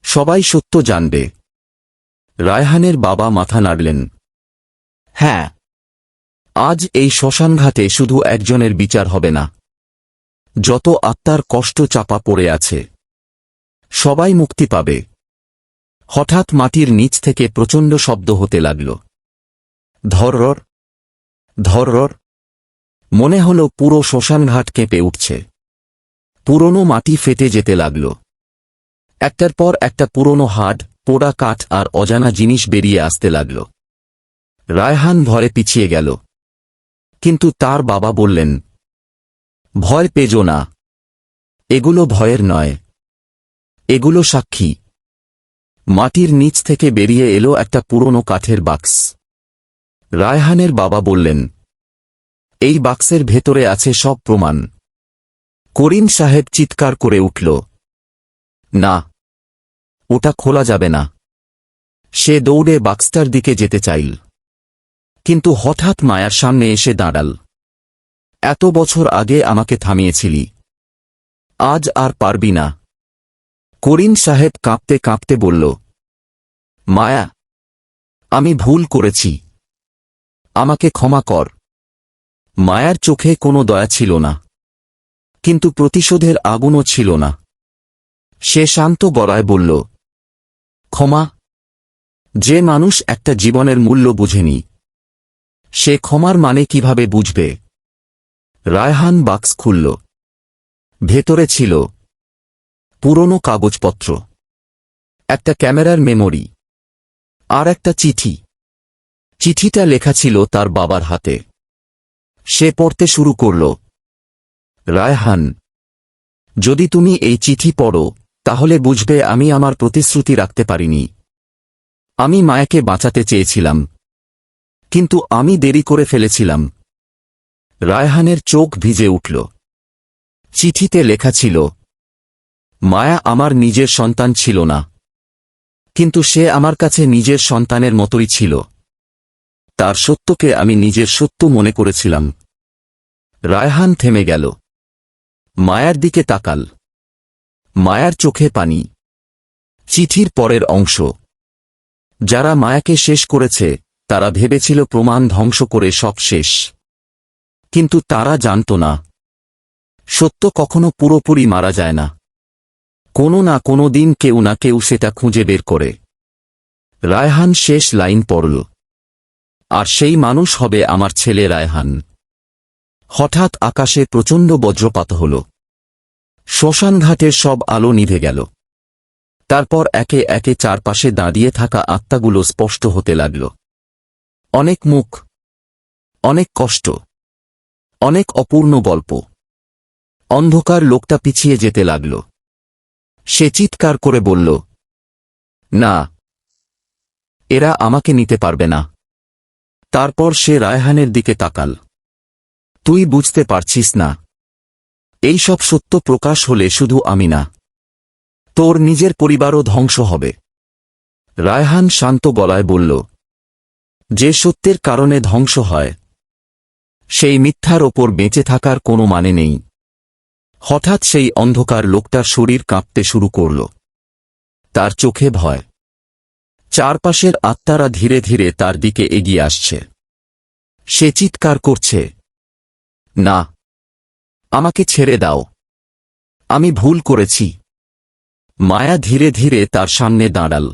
A: সবাই সত্য জানবে। রায়হানের বাবা মাথা নাড়লেন। হ্যাঁ, আজ এই শ্মশানঘাটে শুধু একজনের বিচার হবে না। যত আত্মার কষ্ট চাপা পড়ে আছে, সবাই মুক্তি পাবে। হঠাৎ মাটির নিচ থেকে প্রচণ্ড শব্দ হতে লাগল। ধরর ধরর। মনে হল পুরো শ্মশানঘাট কেঁপে উঠছে। পুরনো মাটি ফেটে যেতে লাগল। একটার পর একটা পুরনো হাড়, পোড়া কাঠ আর অজানা জিনিস বেরিয়ে আসতে লাগল। রায়হান ভয়ে পিছিয়ে গেল। কিন্তু তার বাবা বললেন, ভয় পেজো না, এগুলো ভয়ের নয়, এগুলো সাক্ষী। মাটির নিচ থেকে বেরিয়ে এলো একটা পুরনো কাঠের বাক্স। রায়হানের বাবা বললেন, এই বাক্সের ভেতরে আছে সব প্রমাণ। করিম সাহেব চিৎকার করে উঠল, না, ওটা খোলা যাবে না। সে দৌড়ে বাক্সটার দিকে যেতে চাইল, কিন্তু হঠাৎ মায়ার সামনে এসে দাঁড়াল। এত বছর আগে আমাকে থামিয়েছিলি, আজ আর পারবি না। করিম সাহেব কাঁপতে কাঁপতে বলল, মায়া, আমি ভুল করেছি, আমাকে ক্ষমা কর। মায়ার চোখে কোনো দয়া ছিল না, কিন্তু প্রতিশোধের আগুনও ছিল না। সে শান্ত গলায় বলল, ক্ষমা? যে মানুষ একটা জীবনের মূল্য বুঝেনি, সে ক্ষমার মানে কিভাবে বুঝবে? রায়হান বাক্স খুলল। ভেতরে ছিল পুরনো কাগজপত্র, একটা ক্যামেরার মেমোরি, আর একটা চিঠি। চিঠিটা লেখা ছিল তার বাবার হাতে। সে পড়তে শুরু করল, রায়হান, যদি তুমি এই চিঠি পড়ো তাহলে বুঝবে আমি আমার প্রতিশ্রুতি রাখতে পারিনি। আমি মায়াকে বাঁচাতে চেয়েছিলাম, কিন্তু আমি দেরি করে ফেলেছিলাম। রায়হানের চোখ ভিজে উঠল। চিঠিতে লেখা ছিল, মায়া আমার নিজের সন্তান ছিল না, কিন্তু সে আমার কাছে নিজের সন্তানের মতোই ছিল। তার সত্যকে আমি নিজের সত্য মনে করেছিলাম। রায়হান থেমে গেল। মায়ার দিকে তাকাল। মায়ার চোখে পানি। চিঠির পরের অংশ, যারা মায়াকে শেষ করেছে তারা ভেবেছিল প্রমাণ ধ্বংস করে সব শেষ। কিন্তু তারা জানত না, সত্য কখনো পুরোপুরি মারা যায় না। কোনো না কোনো দিন কেউ না কেউ সেটা খুঁজে বের করে। রায়হান শেষ লাইন পড়ল, আর সেই মানুষ হবে আমার ছেলে রায়হান। হঠাৎ আকাশে প্রচণ্ড বজ্রপাত হল। শ্মশানঘাটের সব আলো নিভে গেল। তারপর একে একে চারপাশে দাঁড়িয়ে থাকা আত্মাগুলো স্পষ্ট হতে লাগল। অনেক মুখ, অনেক কষ্ট, অনেক অপূর্ণ গল্প। অন্ধকার লোকটা পিছিয়ে যেতে লাগল। সে চিৎকার করে বলল, না, এরা আমাকে নিতে পারবে না। তারপর সে রায়হানের দিকে তাকাল। তুই বুঝতে পারছিস না, এই সব সত্য প্রকাশ হলে শুধু আমি না, তোর নিজের পরিবারও ধ্বংস হবে। রায়হান শান্ত গলায় বলল, যে সত্যের কারণে ধ্বংস হয়, সেই মিথ্যার ওপর বেঁচে থাকার কোনো মানে নেই। হঠাৎ সেই অন্ধকার লোকটার শরীর কাঁপতে শুরু করল। তার চোখে ভয়। চারপাশের আত্মারা ধীরে ধীরে তার দিকে এগিয়ে আসছে। সে চিৎকার করছে, না, আমাকে ছেড়ে দাও, আমি ভুল করেছি। মায়া ধীরে ধীরে তার সামনে দাঁড়াল।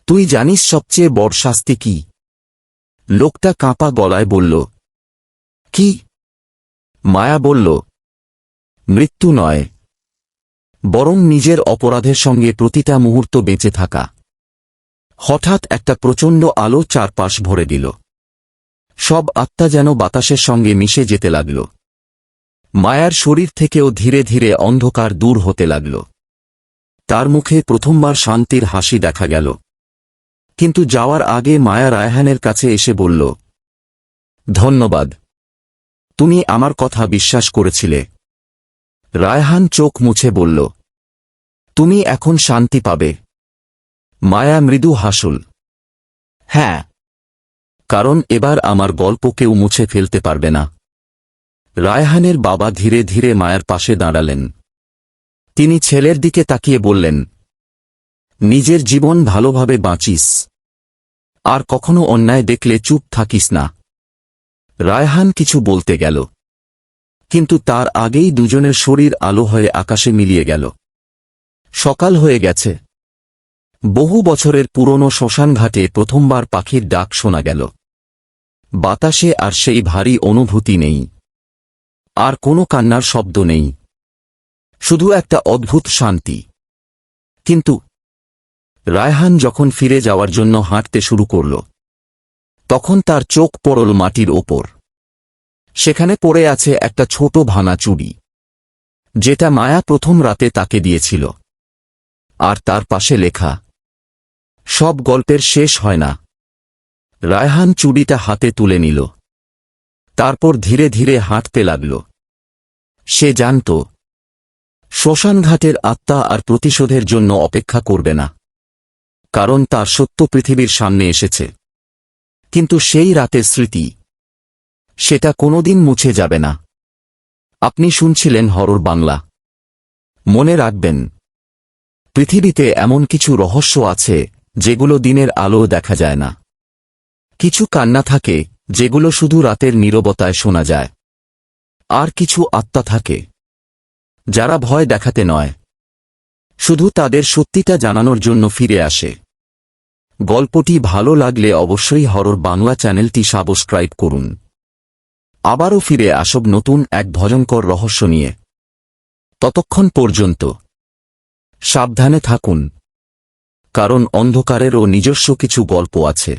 A: তুই জানিস সবচেয়ে বড় শাস্তি কি? লোকটা কাঁপা গলায় বলল, কি? মায়া বলল, মৃত্যু নয়, বরং নিজের অপরাধের সঙ্গে প্রতিটা মুহূর্ত বেঁচে থাকা। হঠাৎ একটা প্রচণ্ড আলো চারপাশ ভরে দিল। সব আত্মা যেন বাতাসের সঙ্গে মিশে যেতে লাগল। মায়ার শরীর থেকেও ধীরে ধীরে অন্ধকার দূর হতে লাগল। তার মুখে প্রথমবার শান্তির হাসি দেখা গেল। কিন্তু যাওয়ার আগে মায়া রায়হানের কাছে এসে বলল, ধন্যবাদ, তুমি আমার কথা বিশ্বাস করেছিলে। রায়হান চোখ মুছে বলল, তুমি এখন শান্তি পাবে। মায়া মৃদু হাসল, হ্যাঁ, কারণ এবার আমার গল্প কেউ মুছে ফেলতে পারবে না। রায়হানের বাবা ধীরে ধীরে মায়ের পাশে দাঁড়ালেন। তিনি ছেলের দিকে তাকিয়ে বললেন, নিজের জীবন ভালোভাবে বাঁচিস, আর কখনো অন্যায় দেখলে চুপ থাকিস না। রায়হান কিছু বলতে গেল, কিন্তু তার আগেই দুজনের শরীর আলো হয়ে আকাশে মিলিয়ে গেল। সকাল হয়ে গেছে। বহু বছরের পুরনো শ্মশানঘাটে প্রথমবার পাখির ডাক শোনা গেল। বাতাসে আর সেই ভারী অনুভূতি নেই, আর কোনো কান্নার শব্দ নেই, শুধু একটা অদ্ভুত শান্তি। কিন্তু রায়হান যখন ফিরে যাওয়ার জন্য হাঁটতে শুরু করল তখন তার চোখ পড়ল মাটির ওপর। সেখানে পড়ে আছে একটা ছোট ভাঙা চুড়ি, যেটা মায়া প্রথম রাতে তাকে দিয়েছিল। আর তার পাশে লেখা, সব গল্পের শেষ হয় না। রায়হান চুড়িটা হাতে তুলে নিল, তারপর ধীরে ধীরে হাঁটতে লাগল। সে জানত শ্মশানঘাটের আত্মা আর প্রতিশোধের জন্য অপেক্ষা করবে না, কারণ তার সত্য পৃথিবীর সামনে এসেছে। কিন্তু সেই রাতের স্মৃতি, সেটা কোনোদিন মুছে যাবে না। আপনি শুনছিলেন হরর বাংলা। মনে রাখবেন, পৃথিবীতে এমন কিছু রহস্য আছে যেগুলো দিনের আলো দেখা যায় না। কিছু কান্না থাকে যেগুলো শুধু রাতের নীরবতায় শোনা যায়। আর কিছু আত্মা থাকে যারা ভয় দেখাতে নয়, শুধু তাদের সত্যিটা জানানোর জন্য ফিরে আসে। গল্পটি ভালো লাগলে অবশ্যই হরর বাংলা চ্যানেলটি সাবস্ক্রাইব করুন। আবারও ফিরে আসব নতুন এক ভয়ঙ্কর রহস্য নিয়ে। ততক্ষণ পর্যন্ত সাবধানে থাকুন, কারণ অন্ধকারেরও নিজস্ব কিছু গল্প আছে।